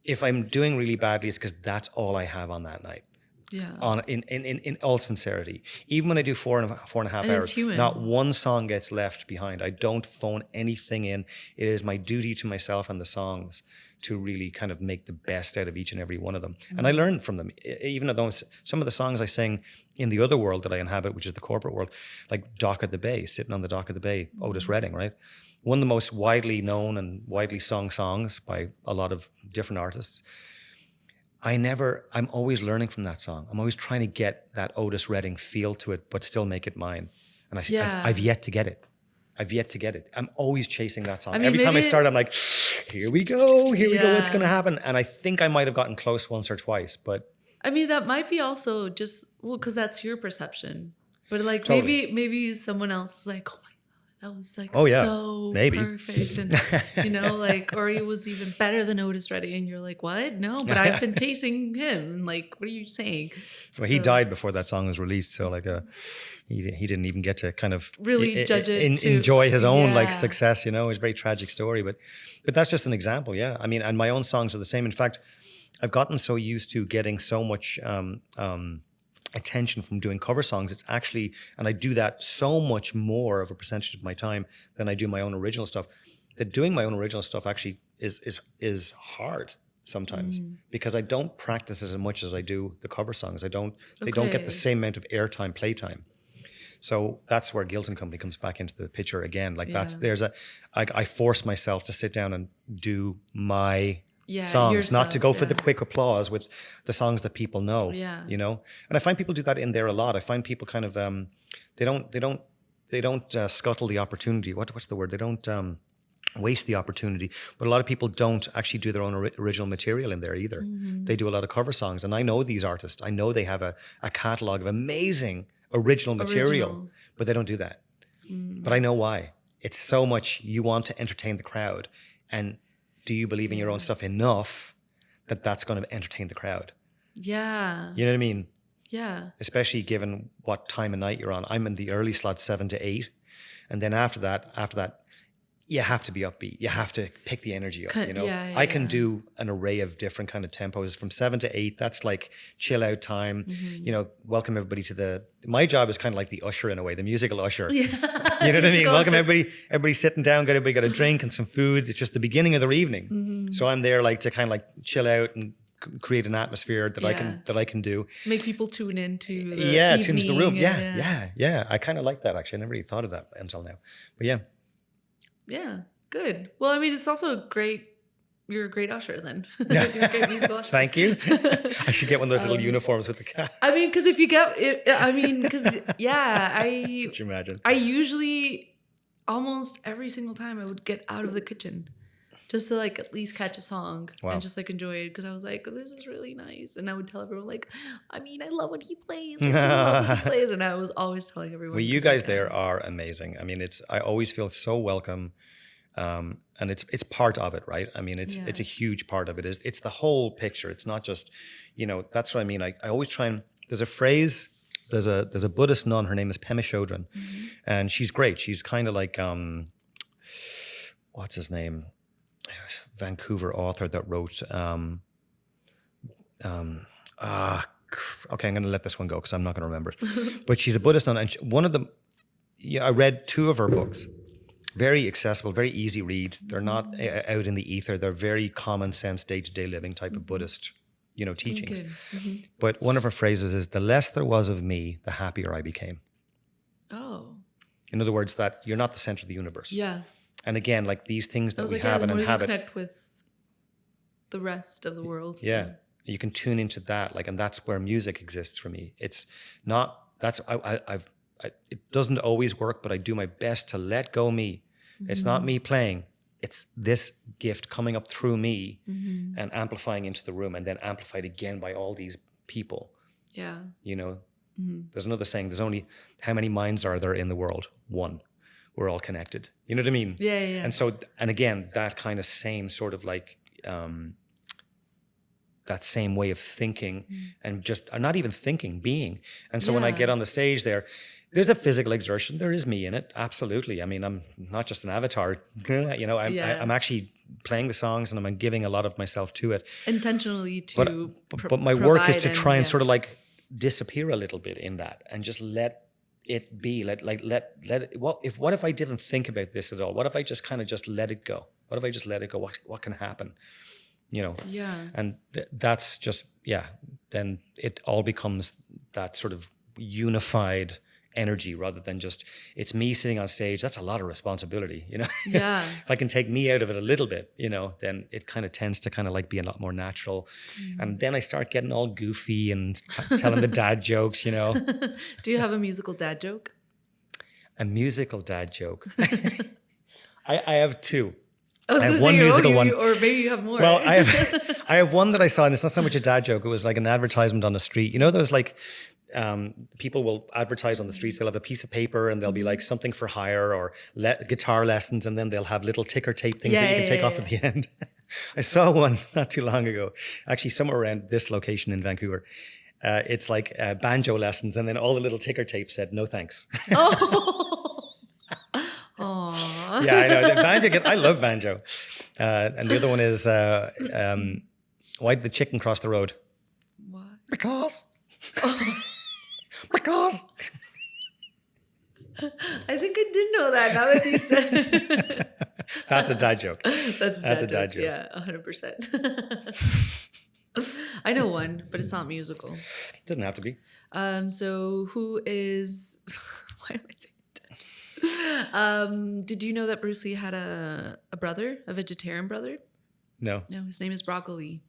If I'm doing really badly, it's because that's all I have on that night. Yeah. In all sincerity. Even when I do four and a half hours, not one song gets left behind. I don't phone anything in. It is my duty to myself and the songs to really kind of make the best out of each and every one of them. Mm-hmm. And I learn from them. Even though some of the songs I sing in the other world that I inhabit, which is the corporate world, like Dock at the Bay, Sitting on the Dock of the Bay, Otis Redding, right? One of the most widely known and widely sung songs by a lot of different artists. I'm always learning from that song. I'm always trying to get that Otis Redding feel to it, but still make it mine. And I've yet to get it. I'm always chasing that song. Every time I start, I'm like, here we go, what's going to happen? And I think I might have gotten close once or twice, but. I mean, that might be also just, because that's your perception. But totally. maybe someone else is like, oh my God, that was so perfect. And, or he was even better than Otis Redding. And you're like, what? No, but I've been tasting him. What are you saying? Well, he died before that song was released. So he didn't even get to kind of really judge it, enjoy his own success. It was a very tragic story, but that's just an example. Yeah. I mean, and my own songs are the same. In fact, I've gotten so used to getting so much, attention from doing cover songs. It's actually, and I do that so much more of a percentage of my time than I do my own original stuff, that doing my own original stuff actually is hard. sometimes because I don't practice it as much as I do the cover songs. They don't get the same amount of airtime, playtime. So that's where Guilt and Company comes back into the picture again. Like I force myself to sit down and do my songs, yourself, not to go for the quick applause with the songs that people know. Yeah. You know, and I find people do that in there a lot. I find people kind of they don't scuttle the opportunity. What's the word? They don't waste the opportunity. But a lot of people don't actually do their own original material in there either. They do a lot of cover songs, and I know these artists. I know they have a catalog of amazing original material, but they don't do that. But I know why. It's so much you want to entertain the crowd, and do you believe in your own stuff enough that that's going to entertain the crowd? Yeah. You know what I mean? Yeah. Especially given what time of night you're on. I'm in the early slot, 7 to 8. And then after that, you have to be upbeat. You have to pick the energy up, you know? I can do an array of different kind of tempos from 7 to 8. That's like chill out time, you know, welcome everybody to my job is kind of like the usher in a way, the musical usher. Yeah. You know what I mean? Welcome everybody sitting down, everybody got a drink and some food. It's just the beginning of their evening. So I'm there like to kind of like chill out and create an atmosphere that I can do. Make people tune into the tune into the room. Yeah. I kind of like that actually. I never really thought of that until now. But yeah. Yeah, good. Well, I mean, it's also you're a great usher then. You're a great musical usher. Thank you. I should get one of those little uniforms with the cat. I mean, because if you get it, I mean, because Could you imagine? I usually, almost every single time I would get out of the kitchen just to like at least catch a song and just like enjoy it, because I was like, oh, this is really nice. And I would tell everyone like, I mean, I love what he plays. I love what he plays. And I was always telling everyone. Well, you guys there are amazing. I mean, I always feel so welcome. And it's part of it, right? I mean, it's a huge part of it. It's the whole picture. It's not just, you know, that's what I mean. I always try and, there's a phrase, there's a Buddhist nun, her name is Pema Chodron. And she's great. She's kind of like, what's his name? Vancouver author that wrote okay, I'm going to let this one go because I'm not going to remember it. But she's a Buddhist nun, and one of them, I read 2 of her books. Very accessible, very easy read. They're not out in the ether. They're very common sense, day-to-day living type of Buddhist, you know, teachings. But one of her phrases is, the less there was of me, the happier I became. Oh. In other words, that you're not the center of the universe. Yeah. And again, like these things that we have and inhabit. Connect with the rest of the world. Yeah. You can tune into that, like, and that's where music exists for me. It's not, it doesn't always work, but I do my best to let go me. It's not me playing. It's this gift coming up through me and amplifying into the room, and then amplified again by all these people. Yeah. You know, there's another saying, there's only, how many minds are there in the world? One. We're all connected. You know what I mean? Yeah. And so, and again, that kind of same sort of like, that same way of thinking and just, or not even thinking, being. And so when I get on the stage there's a physical exertion. There is me in it. Absolutely. I mean, I'm not just an avatar, you know, I'm actually playing the songs and I'm giving a lot of myself to it. Intentionally to But my work is to try and sort of like disappear a little bit in that and just let it be, let it. What if I didn't think about this at all? What if I just kind of just let it go? What if I just let it go? What can happen? You know. Yeah. And that's just then it all becomes that sort of unified energy rather than just it's me sitting on stage. That's a lot of responsibility, you know. Yeah. If I can take me out of it a little bit, you know, then it kind of tends to kind of like be a lot more natural. And then I start getting all goofy and telling the dad jokes, you know. Do you have a musical dad joke? A musical dad joke. I have 2. I have one musical one, or maybe you have more. Well, I have one that I saw, and it's not so much a dad joke. It was like an advertisement on the street. You know, those like. People will advertise on the streets. They'll have a piece of paper and they'll be like something for hire or guitar lessons, and then they'll have little ticker tape things that you can take off at the end. I saw one not too long ago, actually somewhere around this location in Vancouver. It's like banjo lessons, and then all the little ticker tape said no thanks. Oh. Aww. Yeah, I know. The banjo, I love banjo. And the other one is why did the chicken cross the road? What? Because. Because I think I did know that now that you said it. That's a dad joke. That's a dad joke. Yeah, 100%. I know one, but it's not musical. It doesn't have to be. So who is? Why am I saying that? Did you know that Bruce Lee had a brother, a vegetarian brother? No. No, his name is Broccoli.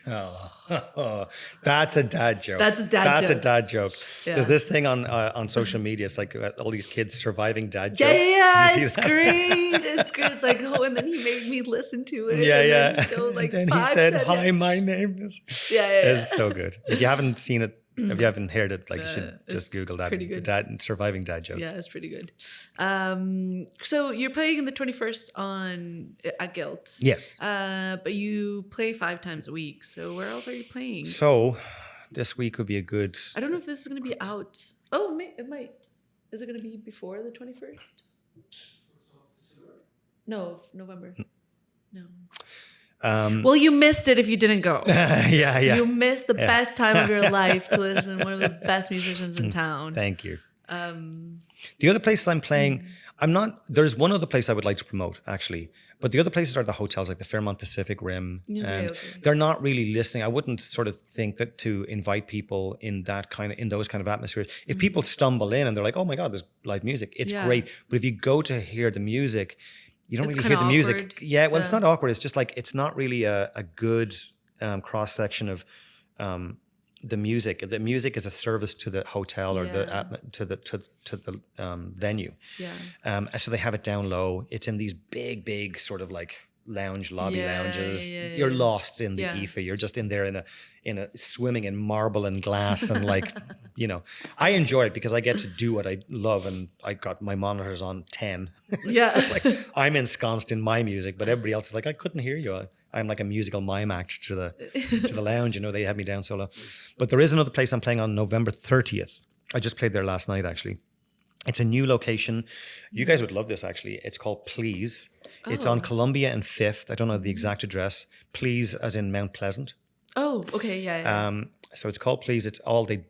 Oh, that's a dad joke. That's a dad joke. Yeah. There's this thing on social media. It's like all these kids surviving dad jokes. Yeah, it's great. It's great. It's like, oh, and then he made me listen to it. Yeah. Like then he said, "Hi, my name is." Yeah. It's so good. If you haven't seen it, if you haven't heard it, like you should just Google that. Pretty good. Surviving dad jokes. Yeah, it's pretty good. So you're playing in the 21st at Guilt. Yes. But you play 5 times a week. So where else are you playing? So this week would be a good. I don't know if this is going to be out. Oh, it might. Is it going to be before the 21st? No, November. No. Well, you missed it if you didn't go. Yeah. You missed the best time of your life to listen to one of the best musicians in town. Thank you. The other places I'm playing, there's one other place I would like to promote, actually. But the other places are the hotels, like the Fairmont Pacific Rim. Okay. They're not really listening. I wouldn't sort of think that to invite people in those kind of atmospheres. If people stumble in and they're like, oh my God, there's live music, it's great. But if you go to hear the music, you don't really hear the music. Awkward. Yeah, well, it's not awkward. It's just like, it's not really a good cross section of the music. The music is a service to the hotel or to the venue. Yeah. So they have it down low. It's in these big sort of like lobby lounges. You're lost in the ether. You're just in there in a swimming in marble and glass and like, I enjoy it because I get to do what I love, and I got my monitors on 10. Yeah. So like I'm ensconced in my music, but everybody else is like, I couldn't hear you. I'm like a musical mime act to the lounge. They have me down so low. But there is another place I'm playing on November 30th. I just played there last night, actually. It's a new location. You guys would love this, actually. It's called Please. Oh. It's on Columbia and 5th. I don't know the exact address. Please, as in Mount Pleasant. Oh, okay, yeah. So it's called Please. It's all they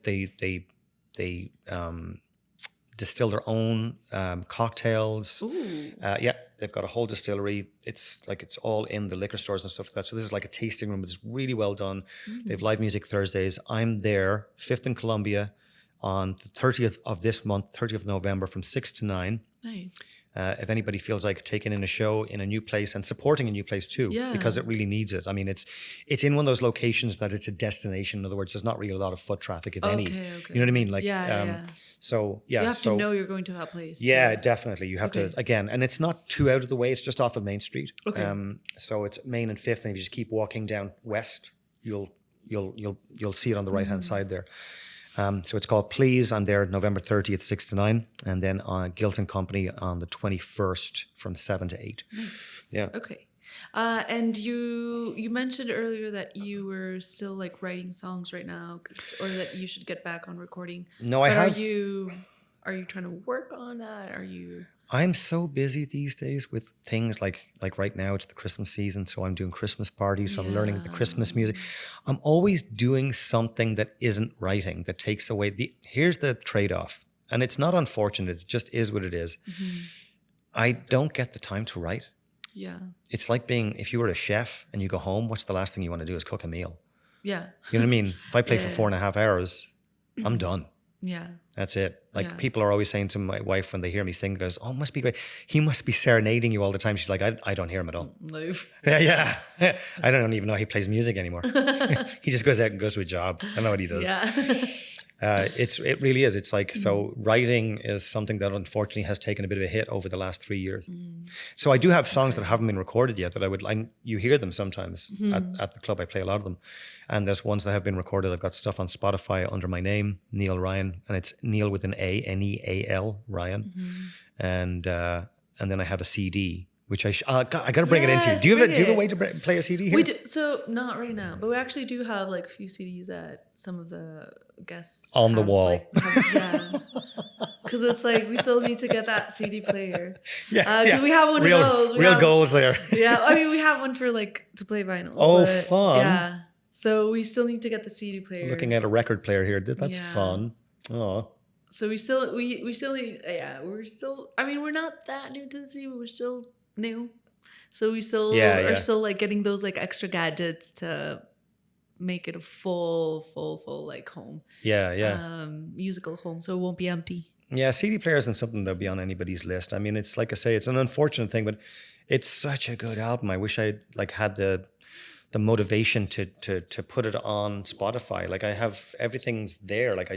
distill their own cocktails. Ooh. They've got a whole distillery. It's all in the liquor stores and stuff like that. So this is like a tasting room. It's really well done. They have live music Thursdays. I'm there, 5th and Columbia, on the 30th of this month, 30th of November, from 6 to 9. Nice. If anybody feels like taking in a show in a new place and supporting a new place too, because it really needs it. I mean, it's in one of those locations that it's a destination. In other words, there's not really a lot of foot traffic, if any. Okay. You know what I mean? Like, So you have to know you're going to that place. Yeah, definitely. You have to, again, and it's not too out of the way. It's just off of Main Street. Okay. So it's Main and 5th, and if you just keep walking down west, you'll see it on the right hand side there. So it's called Please. I'm there November 30th, 6 to 9. And then on Guilt and Company on the 21st from 7 to 8. Nice. Yeah. Okay. And you mentioned earlier that you were still like writing songs right now, or that you should get back on recording. No, I have. Are you trying to work on that? Are you... I'm so busy these days with things like right now it's the Christmas season, so I'm doing Christmas parties, so I'm learning the Christmas music. I'm always doing something that isn't writing, that takes away here's the trade-off. And it's not unfortunate, it just is what it is. Mm-hmm. I don't get the time to write. Yeah. It's like if you were a chef and you go home, what's the last thing you want to do is cook a meal. Yeah. You know what I mean? If I play for 4.5 hours, I'm done. Yeah. That's it. Like people are always saying to my wife when they hear me sing, goes, oh, it must be great. He must be serenading you all the time. She's like, I don't hear him at all. No. Yeah. I don't even know he plays music anymore. He just goes out and goes to a job. I don't know what he does. Yeah. It really is. It's like, so writing is something that unfortunately has taken a bit of a hit over the last 3 years. So I do have songs that haven't been recorded yet that you hear them sometimes at the club. I play a lot of them. And there's ones that have been recorded. I've got stuff on Spotify under my name, Neal Ryan, and it's Neal with an A, Neal Ryan. And then I have a CD, which I got to bring it into you. Do you have a way to play a CD here? We do, so not right now, but we actually do have like a few CDs at some of the guests on the wall. Like, because it's like we still need to get that CD player. We have one of those. Real goals there. Yeah, I mean we have one for like to play vinyls. Oh, fun! Yeah, so we still need to get the CD player. I'm looking at a record player here. That's fun. Oh. So we still need. Yeah, we're still. I mean, we're not that new to the city, but we're still new. So we still are still like getting those like extra gadgets to make it a full like home. Musical home, so it won't be empty. Yeah, CD player isn't something that'll be on anybody's list. I mean, it's like I say, it's an unfortunate thing, but it's such a good album. I wish I like had the motivation to put it on Spotify. Like I have everything's there. Like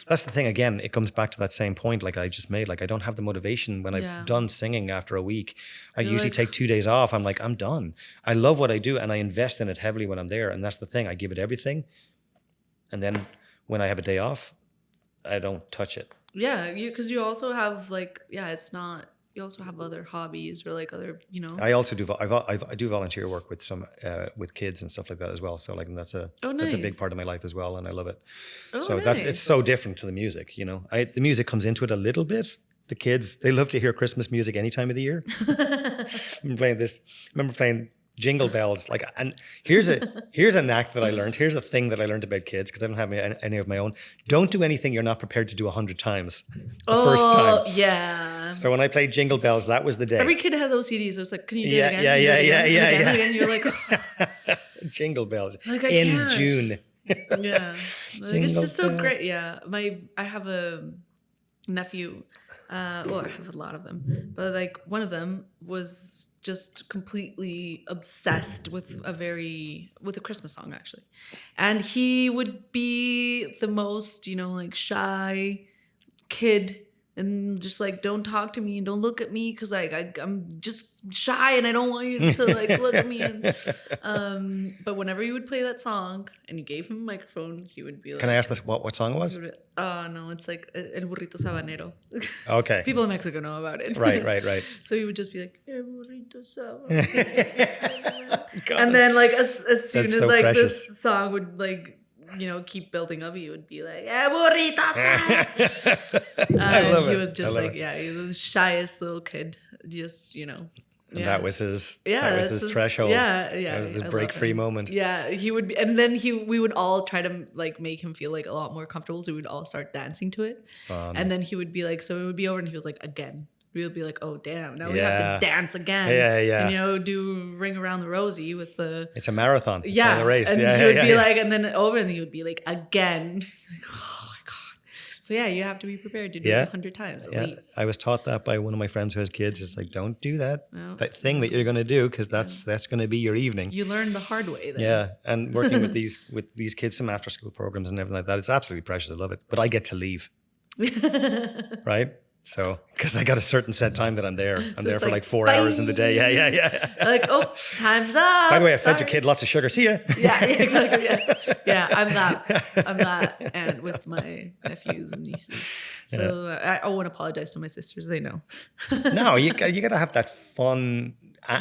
that's the thing again, it comes back to that same point like I just made. Like I don't have the motivation when I've done singing after a week. You're usually take 2 days off. I'm like, I'm done. I love what I do and I invest in it heavily when I'm there. And that's the thing. I give it everything. And then when I have a day off, I don't touch it. Yeah, because you also have like, it's not. You also have other hobbies or like other, I also do. I do volunteer work with some with kids and stuff like that as well. So like that's a big part of my life as well, and I love it. So it's so different to the music. The music comes into it a little bit. The kids, they love to hear Christmas music any time of the year. I remember playing Jingle Bells. Like, and here's a knack that I learned. Here's a thing that I learned about kids because I don't have any of my own. Don't do anything you're not prepared to do 100 times the first time. Yeah. So when I played Jingle Bells, that was the day. Every kid has OCD, so it's like, can you do it again? Yeah. You're like, Jingle Bells like, I in can't. June. Yeah, like, it's just so great. Yeah, I have a nephew. Well, I have a lot of them, but like one of them was just completely obsessed with a Christmas song actually, and he would be the most like shy kid and just like don't talk to me and don't look at me because like I'm just shy and I don't want you to like look at me. And, but whenever you would play that song and you gave him a microphone, he would be like, "Can I ask this? What song it was?" No, it's like El Burrito Sabanero. Okay. People in Mexico know about it. Right. So he would just be like, El Burrito Sabanero. And then like as soon as like precious. This song would like keep building up, he would be like, burrito. I love it. He was just like, he was the shyest little kid. Just, And that was his threshold. Yeah. That was his break-free moment. Yeah, he would be, and then we would all try to like make him feel like a lot more comfortable. So we would all start dancing to it. Fun. And then he would be like, so it would be over and he was like, again. We would be like, oh damn, now we have to dance again. Yeah. And do Ring Around the Rosie with the. It's a marathon. It's not a race. And he would be like, and then over, and he would be like, again. Like, oh my god. So you have to be prepared to do it 100 times at least. I was taught that by one of my friends who has kids. It's like, don't do that thing that you're going to do because that's going to be your evening. You learn the hard way. Then. Yeah, and working with these kids, some after school programs and everything like that, it's absolutely precious. I love it, but I get to leave, right? So, because I got a certain set time that I'm there. I'm there for like 4 hours in the day. Yeah. Like, oh, time's up. By the way, I fed your kid lots of sugar. See ya. Yeah, exactly. Yeah, I'm that. And with my nephews and nieces. So I won't apologize to my sisters. They know. No, you got to have that fun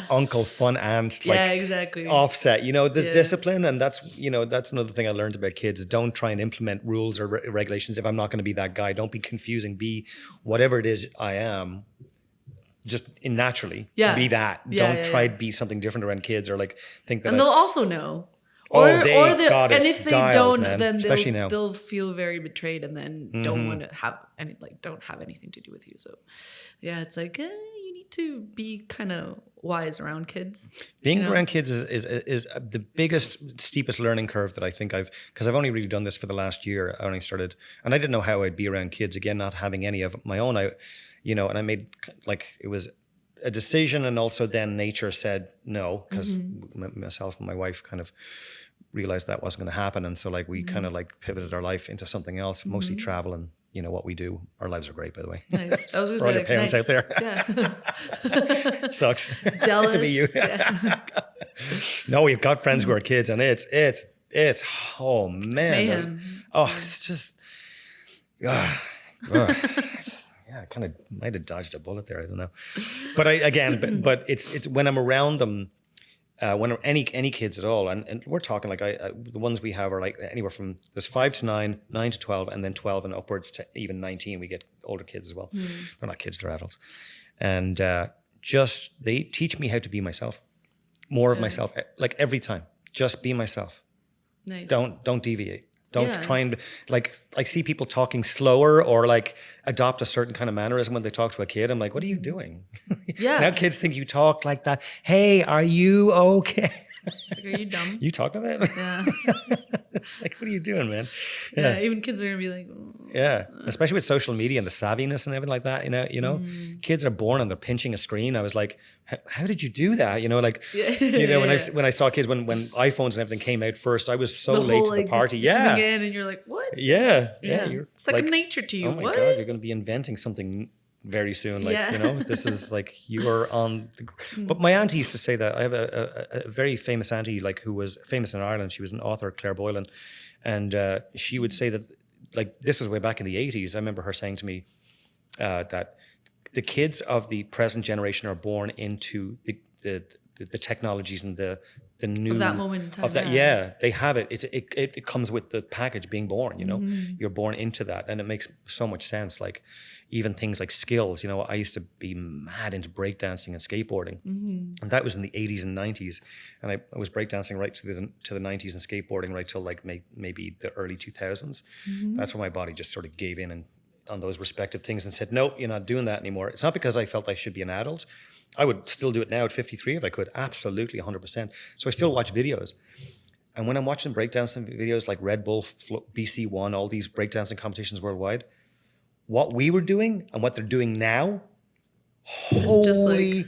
uncle, fun aunt, like exactly. offset. There's discipline, and that's another thing I learned about kids. Don't try and implement rules or regulations if I'm not going to be that guy. Don't be confusing. Be whatever it is I am. Just naturally be that. Don't try to be something different around kids or like think that. And they'll also know. And if they don't, man. Then they'll feel very betrayed and then don't want to have don't have anything to do with you. So it's like you need to be kind of wise around kids. Being around kids is the biggest, steepest learning curve that I think because I've only really done this for the last year. I only started, and I didn't know how I'd be around kids again, not having any of my own. And I made it was a decision, and also then nature said no because myself and my wife kind of realized that wasn't going to happen, and so like we kind of like pivoted our life into something else, mostly travel and what we do. Our lives are great, by the way. Nice. I was going to say, all your parents out there. Yeah. Sucks. Jealous. To be you. Yeah. No, we've got friends who are kids, and it's oh man, it's mayhem. It's just. Yeah, I kind of might have dodged a bullet there. I don't know, but it's when I'm around them, when any kids at all, and we're talking like the ones we have are like anywhere from there's 5 to 9, 9 to 12, and then 12 and upwards to even 19. We get older kids as well. They're not kids; they're adults, and they teach me how to be myself, more of myself, like every time. Just be myself. Nice. Don't deviate. Don't Yeah. try and like I see people talking slower or like adopt a certain kind of mannerism when they talk to a kid. I'm like, what are you doing? Yeah. Now kids think you talk like that. Hey, are you okay? Like, are you dumb? You talk to them? Yeah. It's like, what are you doing, man? Yeah. Even kids are gonna be like, Yeah, especially with social media and the savviness and everything like that. Kids are born and they're pinching a screen. I was like, how did you do that? When I saw kids when iPhones and everything came out first, I was so the late whole to the like party. zooming Yeah, in, and you're like, what? yeah. You're second nature to you. Oh my what? God, you're going to be inventing something very soon. Like, Yeah. this is like you are on. But my auntie used to say that. I have a very famous auntie, like who was famous in Ireland. She was an author, Claire Boylan, and she would say that, like, this was way back in the 80s. I remember her saying to me that the kids of the present generation are born into the technologies and the new Of that moment in time. of that. Yeah, they have it. It comes with the package being born. You're born into that, and it makes so much sense. Like even things like skills. I used to be mad into breakdancing and skateboarding, and that was in the 80s and 90s. And I was breakdancing right to the 90s and skateboarding right till like maybe the early 2000s. That's when my body just sort of gave in and on those respective things and said, no, you're not doing that anymore. It's not because I felt I should be an adult. I would still do it now at 53 if I could, absolutely 100%. So I still watch videos. And when I'm watching breakdancing videos like Red Bull, BC1, all these breakdancing competitions worldwide, what we were doing and what they're doing now, It's just holy...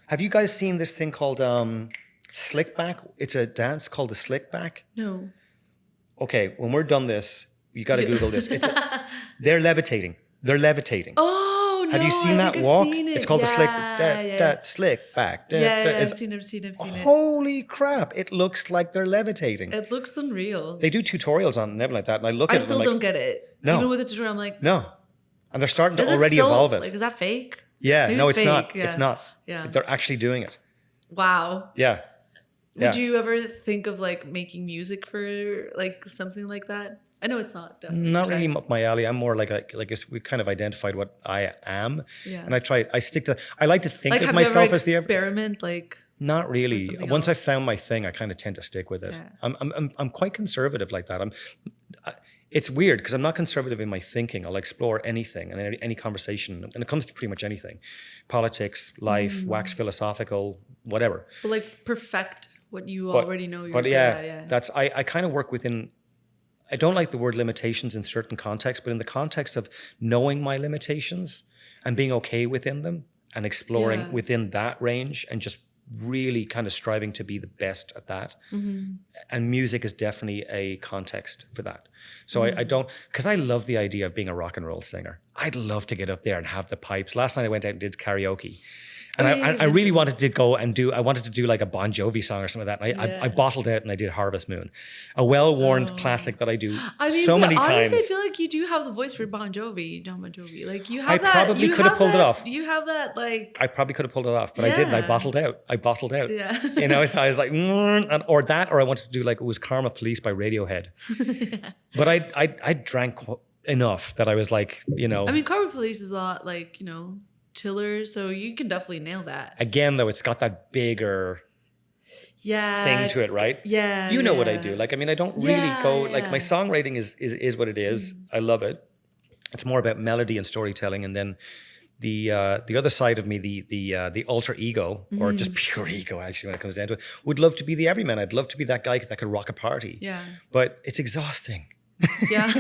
Have you guys seen this thing called slickback? It's a dance called the slickback. No. Okay, when we're done this, you got to Google this. They're levitating. They're levitating. Oh, no. Have you seen that I've walk? seen it. It's called the slick, Yeah. that slick back. I've seen it. Holy crap! It looks like they're levitating. It looks unreal. They do tutorials on it and everything like that, and I look at I it. still and I'm don't get it. No. Even with the tutorial, I'm like, no, and they're starting to is it already still, evolve it. Like, is that fake? Yeah, Maybe no, it's it's not. fake, yeah. It's not. Yeah. They're actually doing it. Wow. Yeah. Would you ever think of like making music for like something like that? I know it's not. Definitely Not really up my alley. I'm more like we kind of identified what I am, and I stick to. I like to think like, of have myself you ever as the. experiment like. Not really. something Once else? I found my thing, I kind of tend to stick with it. Yeah. I'm quite conservative like that. It's weird because I'm not conservative in my thinking. I'll explore anything and any conversation, and it comes to pretty much anything, politics, life, wax philosophical, whatever. But like perfect what you already know. You're But good yeah, at, that's I kind of work within. I don't like the word limitations in certain contexts, but in the context of knowing my limitations and being okay within them and exploring within that range and just really kind of striving to be the best at that. And music is definitely a context for that. So I don't, because I love the idea of being a rock and roll singer. I'd love to get up there and have the pipes. Last night I went out and did karaoke. And I really wanted to go and I wanted to do like a Bon Jovi song or something like that. And I bottled out and I did Harvest Moon, a well-worn classic that I do so many times. Honestly, I feel like you do have the voice for Bon Jovi, John Bon Jovi. Like you have I that. probably could have pulled it off. You have that like. I probably could have pulled it off, but I didn't. I bottled out. Yeah. So I was like, or I wanted to do like, it was Karma Police by Radiohead. But I drank enough that I was like, I mean, Carbon Police is a lot like, chiller, so you can definitely nail that. Again, though, it's got that bigger thing to it, right? Yeah. You know what I do. Like, I mean, I don't really go, like, my songwriting is what it is. I love it. It's more about melody and storytelling. And then the other side of me, the alter ego, or just pure ego, actually, when it comes down to it, would love to be the everyman. I'd love to be that guy that could rock a party. Yeah. But it's exhausting. Yeah.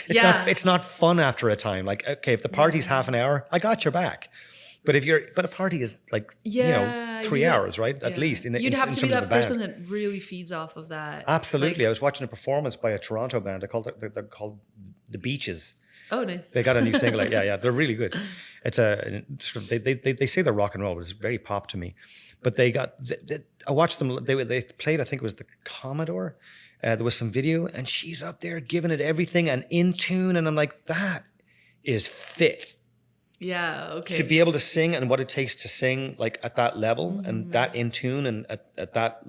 It's not fun after a time. Like, okay, if the party's half an hour, I got your back. But a party is like, 3 hours, right? At least you'd have to be terms of that a band. person that really feeds off of that. Absolutely. Like, I was watching a performance by a Toronto band. They're called The Beaches. oh, nice. They got a new single. Yeah. They're really good. It's they say they're rock and roll, but it's very pop to me. But I watched them. They played, I think it was the Commodore. There was some video, and she's up there giving it everything and in tune, and I'm like, that is fit. Yeah, okay. To be able to sing and what it takes to sing like at that level and that in tune and at that,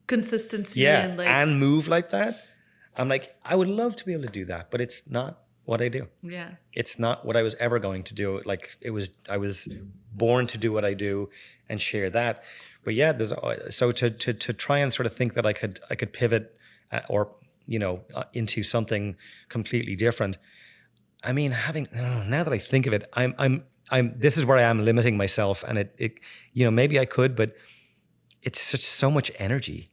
consistency and move like that. I'm like, I would love to be able to do that, but it's not what I do. Yeah. It's not what I was ever going to do. Like I was born to do what I do and share that. But yeah, so to try and sort of think that I could pivot or into something completely different. I mean, now that I think of it, this is where I am limiting myself, and it maybe I could, but it's so much energy.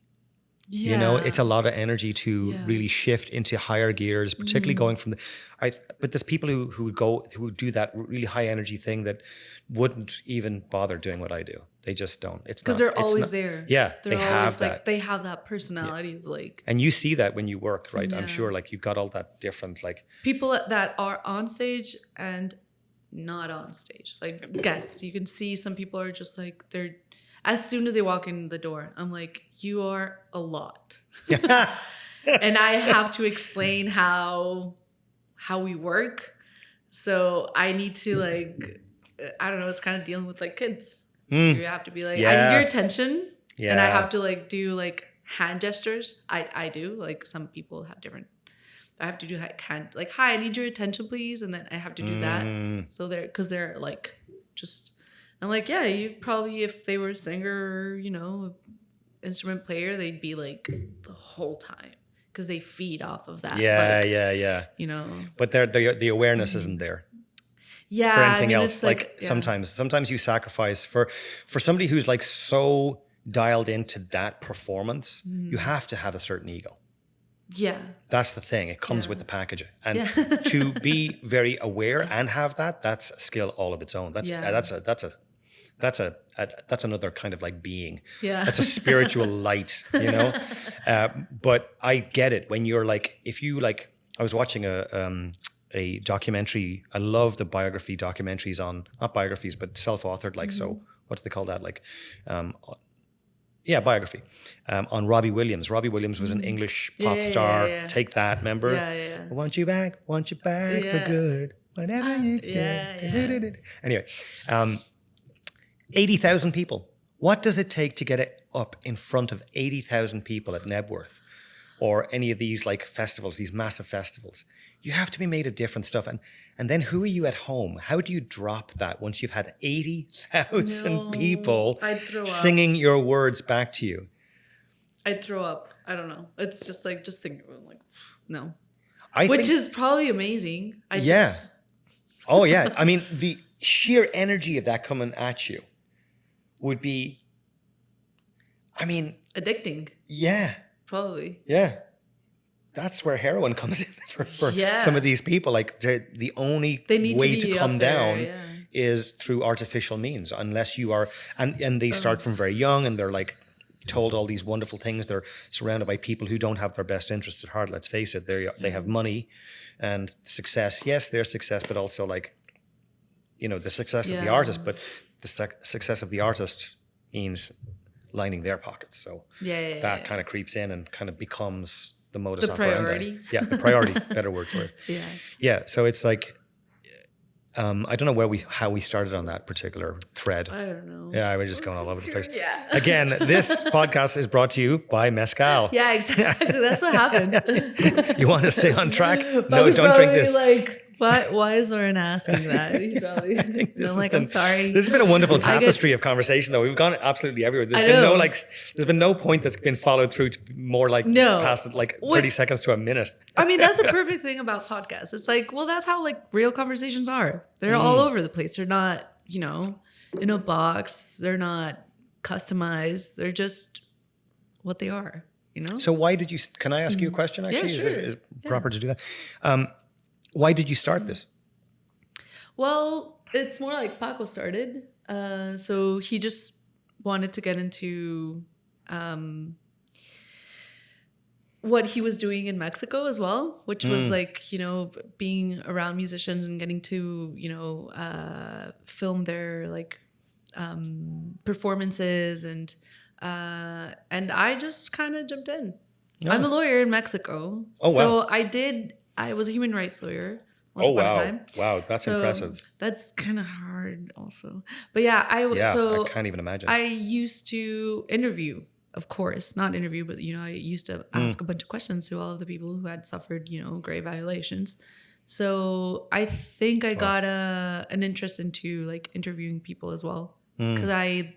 Yeah. It's a lot of energy to really shift into higher gears, particularly going from but there's people who do that really high energy thing that wouldn't even bother doing what I do. They just don't. It's because they're always there. Yeah, they're they always have that. like, they have that personality of like. And you see that when you work, right? Yeah. I'm sure like you've got all that different like. People that are on stage and not on stage. Like guests, you can see some people are just like, they're, as soon as they walk in the door, I'm like, you are a lot. And I have to explain how we work. So I need to like, I don't know, it's kind of dealing with like kids. You have to be like, I need your attention. Yeah. And I have to like do like hand gestures. I do, like some people have different, I have to do like hi, I need your attention please. And then I have to do that. So because they're like, just, I'm like, yeah, you probably, if they were a singer or, instrument player, they'd be like the whole time because they feed off of that. Yeah. But the awareness isn't there. Yeah. For anything else. Like sometimes you sacrifice for somebody who's like so dialed into that performance, you have to have a certain ego. Yeah. That's the thing. It comes with the package. And to be very aware and have that's a skill all of its own. That's another kind of like being. Yeah. That's a spiritual light, But I get it when you're like, if you like, I was watching a documentary. I love the biography documentaries on, not biographies, but self-authored, like, so what do they call that? Like, biography on Robbie Williams. Robbie Williams was an English pop star. Yeah. Take That, remember? Yeah. I want you back for good. Whatever you did. Anyway, 80,000 people. What does it take to get it up in front of 80,000 people at Nebworth or any of these like festivals, these massive festivals? You have to be made of different stuff. And then who are you at home? How do you drop that once you've had 80,000 people singing your words back to you? I'd throw up. I don't know. It's just like, just think, like, no. Which is probably amazing. Oh, yeah. I mean, the sheer energy of that coming at you would be, addicting. Yeah. Probably. Yeah. That's where heroin comes in for some of these people. Like the only way to come down is through artificial means, unless you are, and they start from very young and they're like told all these wonderful things. They're surrounded by people who don't have their best interests at heart. Let's face it. They have money and success. Yes, their success, but also like, the success of the artist, but the success of the artist means lining their pockets. So that kind of creeps in and kind of becomes the modus operandi. Priority. Yeah, the priority. Better word for it. Yeah. Yeah. So it's like, I don't know how we started on that particular thread. I don't know. Yeah, we're just going all over the place. Yeah. Again, this podcast is brought to you by Mezcal. Yeah, exactly. That's what happened. You want to stay on track? No, don't drink this. Like, why is Lauren asking that? He's probably. I'm sorry. This has been a wonderful tapestry of conversation, though. We've gone absolutely everywhere. There's been no point that's been followed through to more like past like 30 seconds to a minute. I mean, that's the perfect thing about podcasts. It's like, well, that's how like real conversations are. They're all over the place. They're not, in a box. They're not customized. They're just what they are. So why did you? Can I ask you a question? Actually, yeah, sure. Is it proper to do that? Why did you start this? Well, it's more like Paco started. So he just wanted to get into what he was doing in Mexico as well, which was like, being around musicians and getting to, film their like performances. And I just kind of jumped in. Oh. I'm a lawyer in Mexico. Oh, wow. So I was a human rights lawyer once upon a time. Wow, that's impressive. That's kind of hard also. But yeah, I can't even imagine. I used to interview, of course, not interview, but I used to ask a bunch of questions to all of the people who had suffered, grave violations. So I think I got an interest into like interviewing people as well, because I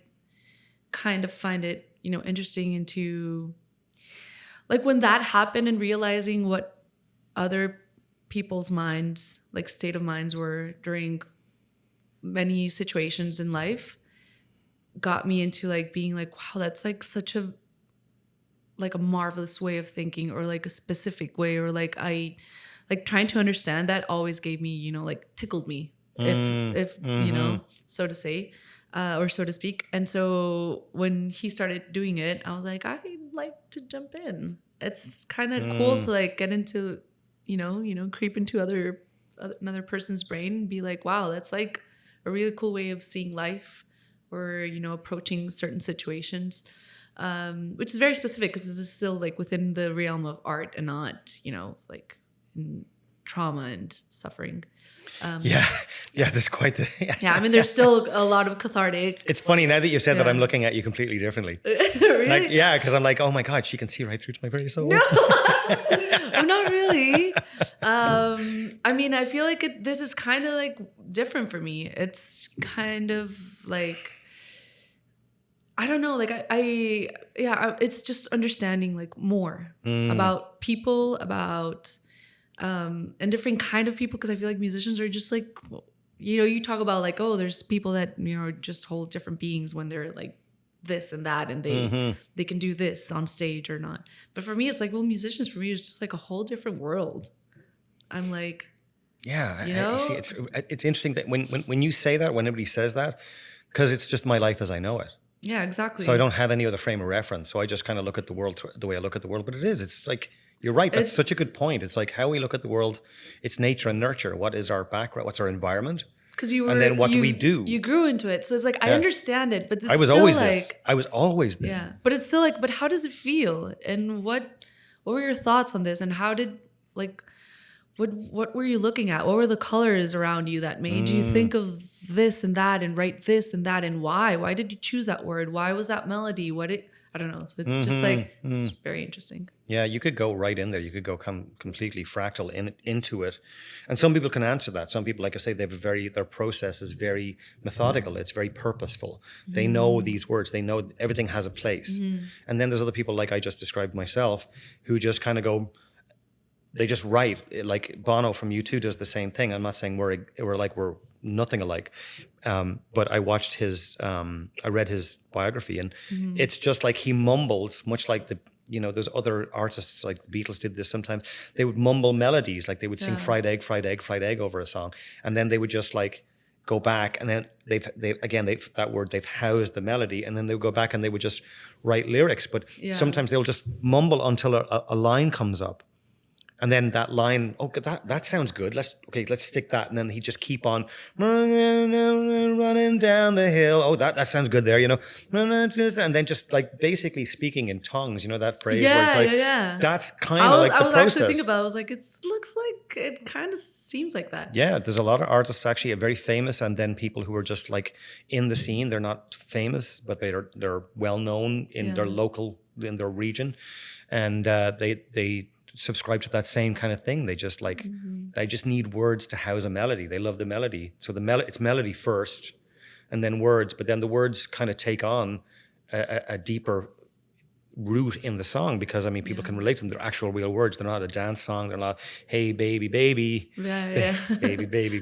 kind of find it, interesting into like when that happened and realizing what other people's minds, like state of minds were during many situations in life, got me into like being like, wow, that's like such a like a marvelous way of thinking, or like a specific way, or like I like trying to understand that always gave me, you know, like tickled me, if you know, so to say, or so to speak. And so when he started doing it, I was like, I'd like to jump in. It's kind of cool to like get into, you know, creep into another person's brain and be like, wow, that's like a really cool way of seeing life, or, you know, approaching certain situations, which is very specific because this is still like within the realm of art and not, you know, like trauma and suffering. Yeah, there's quite the... Yeah, I mean, there's still a lot of cathartic. It's funny now that you said that, I'm looking at you completely differently. Really? Like, yeah, because I'm like, oh my God, she can see right through to my very soul. No, I'm not really. I mean, I feel like this is kind of like different for me. It's kind of like, I don't know, like it's just understanding like more about people, about and different kind of people, because I feel like musicians are just like, you know, you talk about like, oh, there's people that, you know, are just whole different beings when they're like this and that, and they can do this on stage or not. But for me, it's like, well, musicians for me is just like a whole different world. I'm like, yeah, you know? I see. It's interesting that when you say that, when everybody says that, because it's just my life as I know it. Yeah, exactly. So I don't have any other frame of reference. So I just kind of look at the world the way I look at the world. But it's like, you're right. That's such a good point. It's like how we look at the world. It's nature and nurture. What is our background? What's our environment? And then what do we do? You grew into it. So it's like, I understand it, but it's I was still always like, this. I was always this. Yeah. But it's still like, but how does it feel? And what were your thoughts on this? And how did, like, what were you looking at? What were the colors around you that made you think of this and that and write this and that? And why? Why did you choose that word? Why was that melody? I don't know. So it's just like, it's very interesting. Yeah, you could go right in there. You could go completely fractal into it. And some people can answer that. Some people, like I say, their process is very methodical. It's very purposeful. They know these words. They know everything has a place. And then there's other people, like I just described myself, who just kind of go, they just write. Like Bono from U2 does the same thing. I'm not saying we're nothing alike. But I watched I read his biography, and it's just like he mumbles, much like there's other artists, like the Beatles did this sometimes. They would mumble melodies, like they would sing fried egg, fried egg, fried egg over a song. And then they would just like go back, and then they've housed the melody, and then they would go back and they would just write lyrics. But sometimes they'll just mumble until a line comes up. And then that line, that sounds good. Let's stick that. And then he just keep on running down the hill. Oh, that sounds good there, you know. And then just like basically speaking in tongues, you know, that phrase where it's like, that's kind of like the process. I was actually thinking about it. I was like, it looks like it kind of seems like that. Yeah, there's a lot of artists actually very famous, and then people who are just like in the scene. They're not famous, but they're well known in their local, in their region. And they subscribe to that same kind of thing. They just like, they just need words to house a melody. They love the melody. So it's melody first and then words, but then the words kind of take on a deeper root in the song, because I mean, people can relate to them. They're actual real words. They're not a dance song. They're not, hey, baby, baby, baby, baby, baby,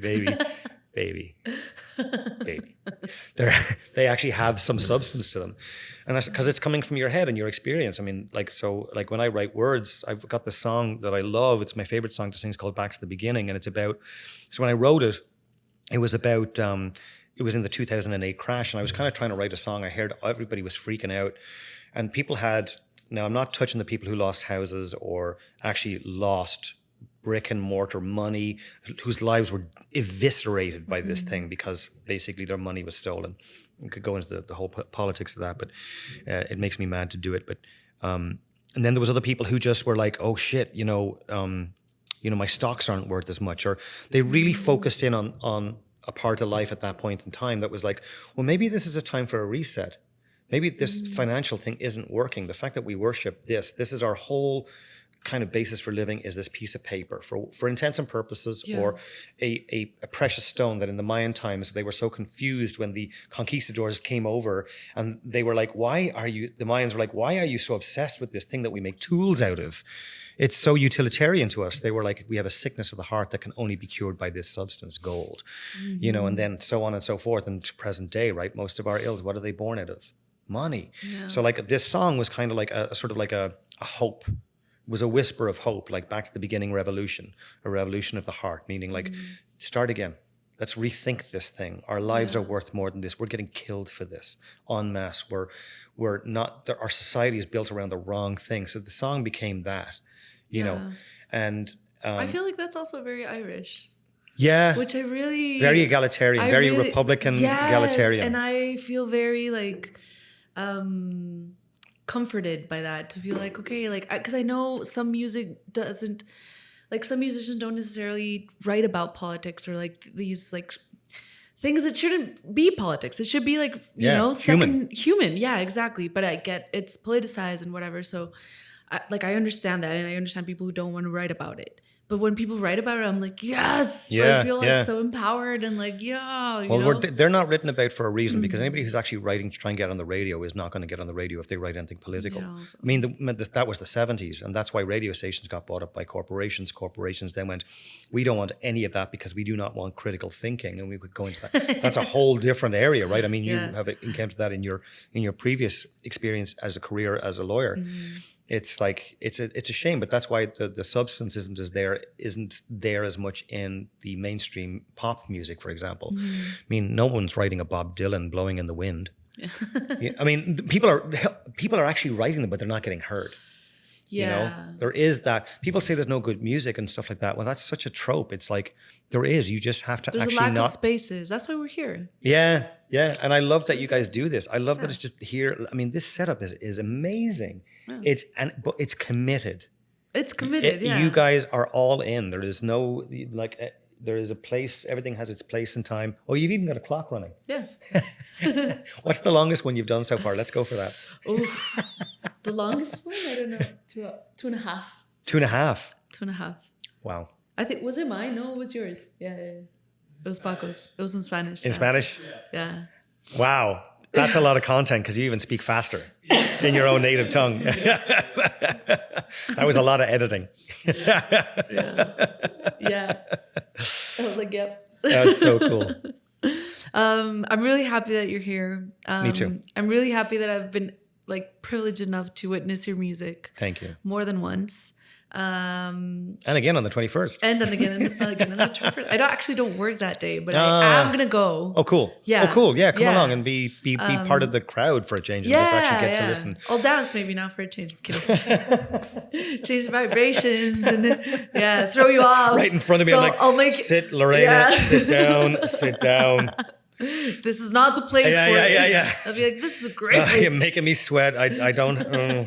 baby, baby. They actually have some substance to them. And that's because it's coming from your head and your experience. I mean, like when I write words, I've got this song that I love. It's my favorite song to sing. It's called Back to the Beginning. And it's about, so when I wrote it, it was about, it was in the 2008 crash. And I was kind of trying to write a song. I heard everybody was freaking out. And people had, now I'm not touching the people who lost houses or actually lost brick and mortar money, whose lives were eviscerated by this thing because basically their money was stolen. We could go into the whole politics of that, but it makes me mad to do it. But and then there was other people who just were like, oh shit, my stocks aren't worth as much, or they really focused in on a part of life at that point in time that was like, well, maybe this is a time for a reset. Maybe this financial thing isn't working. The fact that we worship this is our whole kind of basis for living is this piece of paper for intents and purposes, or a precious stone that in the Mayan times they were so confused when the conquistadors came over, and they were like, the Mayans were like, why are you so obsessed with this thing that we make tools out of? It's so utilitarian to us. They were like, we have a sickness of the heart that can only be cured by this substance, gold, and then so on and so forth. And to present day, right? Most of our ills, what are they born out of? Money. Yeah. So like this song was kind of like a sort of like a hope. It was a whisper of hope, like back to the beginning revolution, a revolution of the heart, meaning like, start again. Let's rethink this thing. Our lives are worth more than this. We're getting killed for this en masse. We're not, our society is built around the wrong thing. So the song became that, you know, and I feel like that's also very Irish. Yeah. Which I really... Very egalitarian, very Republican egalitarian. And I feel very like... comforted by that, to feel like, okay, like, because I know some music doesn't, like, some musicians don't necessarily write about politics or like these like things that shouldn't be politics. It should be like, you know, human. Yeah, exactly. But I get it's politicized and whatever. So I understand that, and I understand people who don't want to write about it. But when people write about it, I'm like, yes, I feel like so empowered and like, they're not written about for a reason, because anybody who's actually writing to try and get on the radio is not going to get on the radio if they write anything political. Yeah, I mean, that was the 70s, and that's why radio stations got bought up by corporations. Corporations then went, we don't want any of that because we do not want critical thinking, and we could go into that. That's a whole different area, right? I mean, you have encountered that in your previous experience as a career as a lawyer. It's like it's a shame, but that's why the substance isn't there as much in the mainstream pop music, for example. I mean, no one's writing a Bob Dylan blowing in the wind. I mean, people are actually writing them, but they're not getting heard. You know, there is that. People say there's no good music and stuff like that. Well, that's such a trope. It's like there is. You just have to there's actually a lack of spaces. That's why we're here. Yeah. And I love that you guys do this. I love that it's just here. I mean, this setup is amazing. Yeah. But it's committed. It's committed. You guys are all in. There is no like. There is a place. Everything has its place and time. Oh, you've even got a clock running. Yeah. What's the longest one you've done so far? Let's go for that. Oof. The longest one? I don't know. 2.5. 2.5. 2.5. Wow. I think, was it mine? No, it was yours. Yeah. It was Paco's. It was in Spanish. In Spanish? Yeah. Wow. That's a lot of content, because you even speak faster in your own native tongue. That was a lot of editing. Yeah. I was like, yep. That's so cool. I'm really happy that you're here. Me too. I'm really happy that I've been like privileged enough to witness your music. Thank you. More than once. And again on the 21st. And then again on the 21st. I don't work that day, but I am gonna go. Oh, cool. Yeah. Oh, cool. Yeah, come along and be part of the crowd for a change, and just actually get to listen. I'll dance maybe now for a change. Change the vibrations and throw you off. Right in front of me. So I'm like, sit, Lorena, sit down. This is not the place for it. Yeah. I'll be like, this is a great place. You're making me sweat. I don't. No,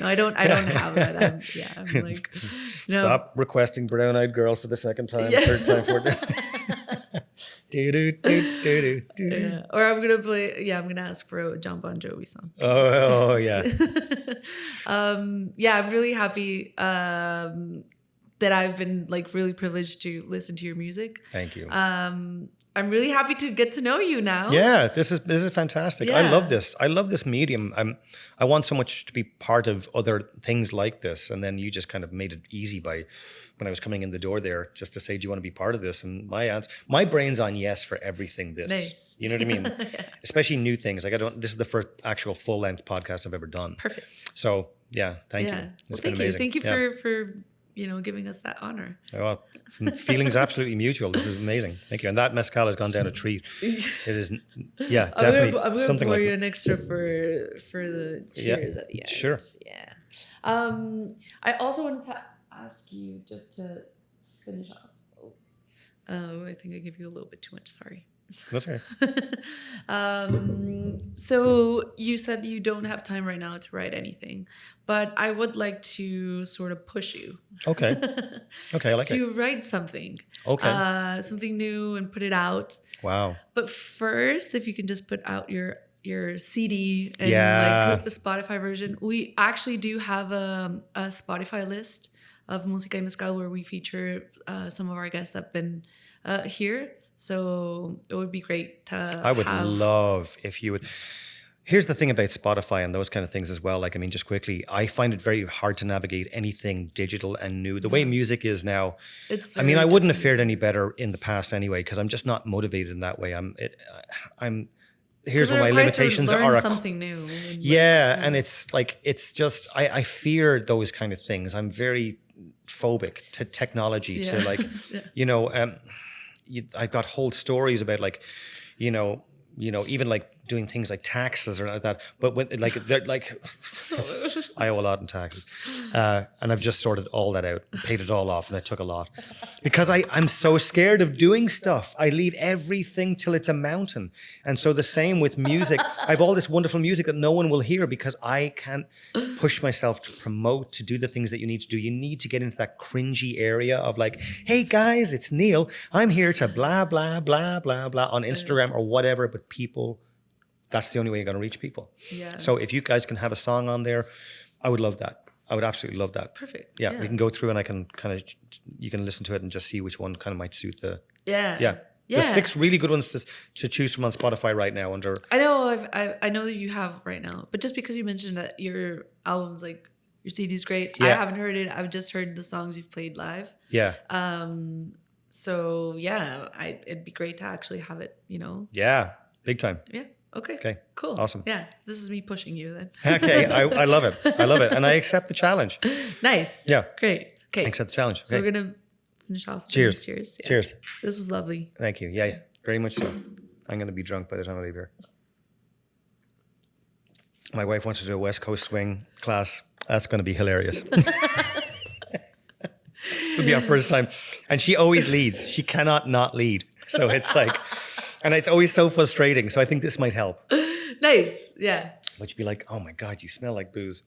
I don't have that. I'm like, no. Stop requesting Brown-Eyed Girl for the second time, third time, fourth time. Or I'm gonna play. I'm gonna ask for a John Bon Jovi song. Oh yeah. I'm really happy that I've been like really privileged to listen to your music. Thank you. I'm really happy to get to know you now. Yeah, this is fantastic. I love this. I love this medium. I want so much to be part of other things like this, and then you just kind of made it easy by when I was coming in the door there, just to say, do you want to be part of this? And my brain's on yes for everything this. Nice. You know what I mean? Especially new things. Like this is the first actual full length podcast I've ever done. Perfect. So thank you. It's been amazing. Thank you for giving us that honor. Well, feelings absolutely mutual. This is amazing. Thank you. And that mezcal has gone down a treat. It is, definitely. I'm gonna pour you an extra for the cheers at the end. Sure. Yeah. I also wanted to ask you, just to finish off. I think I gave you a little bit too much. Sorry. That's okay. So you said you don't have time right now to write anything, but I would like to sort of push you. Okay, I like to write something. Okay. Something new and put it out. Wow. But first, if you can just put out your your CD and Yeah. like the Spotify version. We actually do have a Spotify list of música y mezcal where we feature some of our guests that have been here. So it would be great to I would have. love if you would. Here's the thing about Spotify and those kind of things as well. Like, I mean, just quickly, I find it very hard to navigate anything digital and new. The way music is now, It's I mean, very I wouldn't have different. fared any better in the past anyway, because I'm just not motivated in that way. Here's 'Cause where it my requires to limitations learn are. something new. And, Yeah, and it's like, it's just, I fear those kind of things. I'm very phobic to technology, to Yeah. like, Yeah. you know, I've got whole stories about like, even like doing things like taxes or like that. But when like, they're like, I owe a lot in taxes. And I've just sorted all that out, paid it all off, and I took a lot. Because I'm so scared of doing stuff. I leave everything till it's a mountain. And so the same with music. I have all this wonderful music that no one will hear because I can't push myself to promote, to do the things that you need to do. You need to get into that cringy area of like, hey guys, it's Neal. I'm here to blah, blah, blah, blah, blah on Instagram or whatever. But people, that's the only way you're going to reach people. Yeah. So if you guys can have a song on there, I would love that. I would absolutely love that. Perfect. Yeah, we can go through and I can kind of, you can listen to it and just see which one kind of might suit the, Yeah. yeah. Yeah. There's 6 really good ones to choose from on Spotify right now under. I know I know that you have right now, but just because you mentioned that your album's like your CD's great, I Yeah. haven't heard it. I've just heard the songs you've played live. Yeah. So yeah, it'd be great to actually have it. Yeah. Big time. Yeah. Okay. Okay. Cool. Awesome. Yeah. This is me pushing you then. Okay. I love it. I love it. And I accept the challenge. Nice. Yeah. Great. Okay. I accept the challenge. So Okay. we're gonna finish off. Cheers. Cheers. Yeah. Cheers. This was lovely. Thank you. Yeah. Very much so. I'm going to be drunk by the time I leave here. My wife wants to do a West Coast swing class. That's going to be hilarious. It'll be our first time. And she always leads. She cannot not lead. So it's like, and it's always so frustrating. So I think this might help. Nice. Yeah. But you'd be like, oh my God, you smell like booze.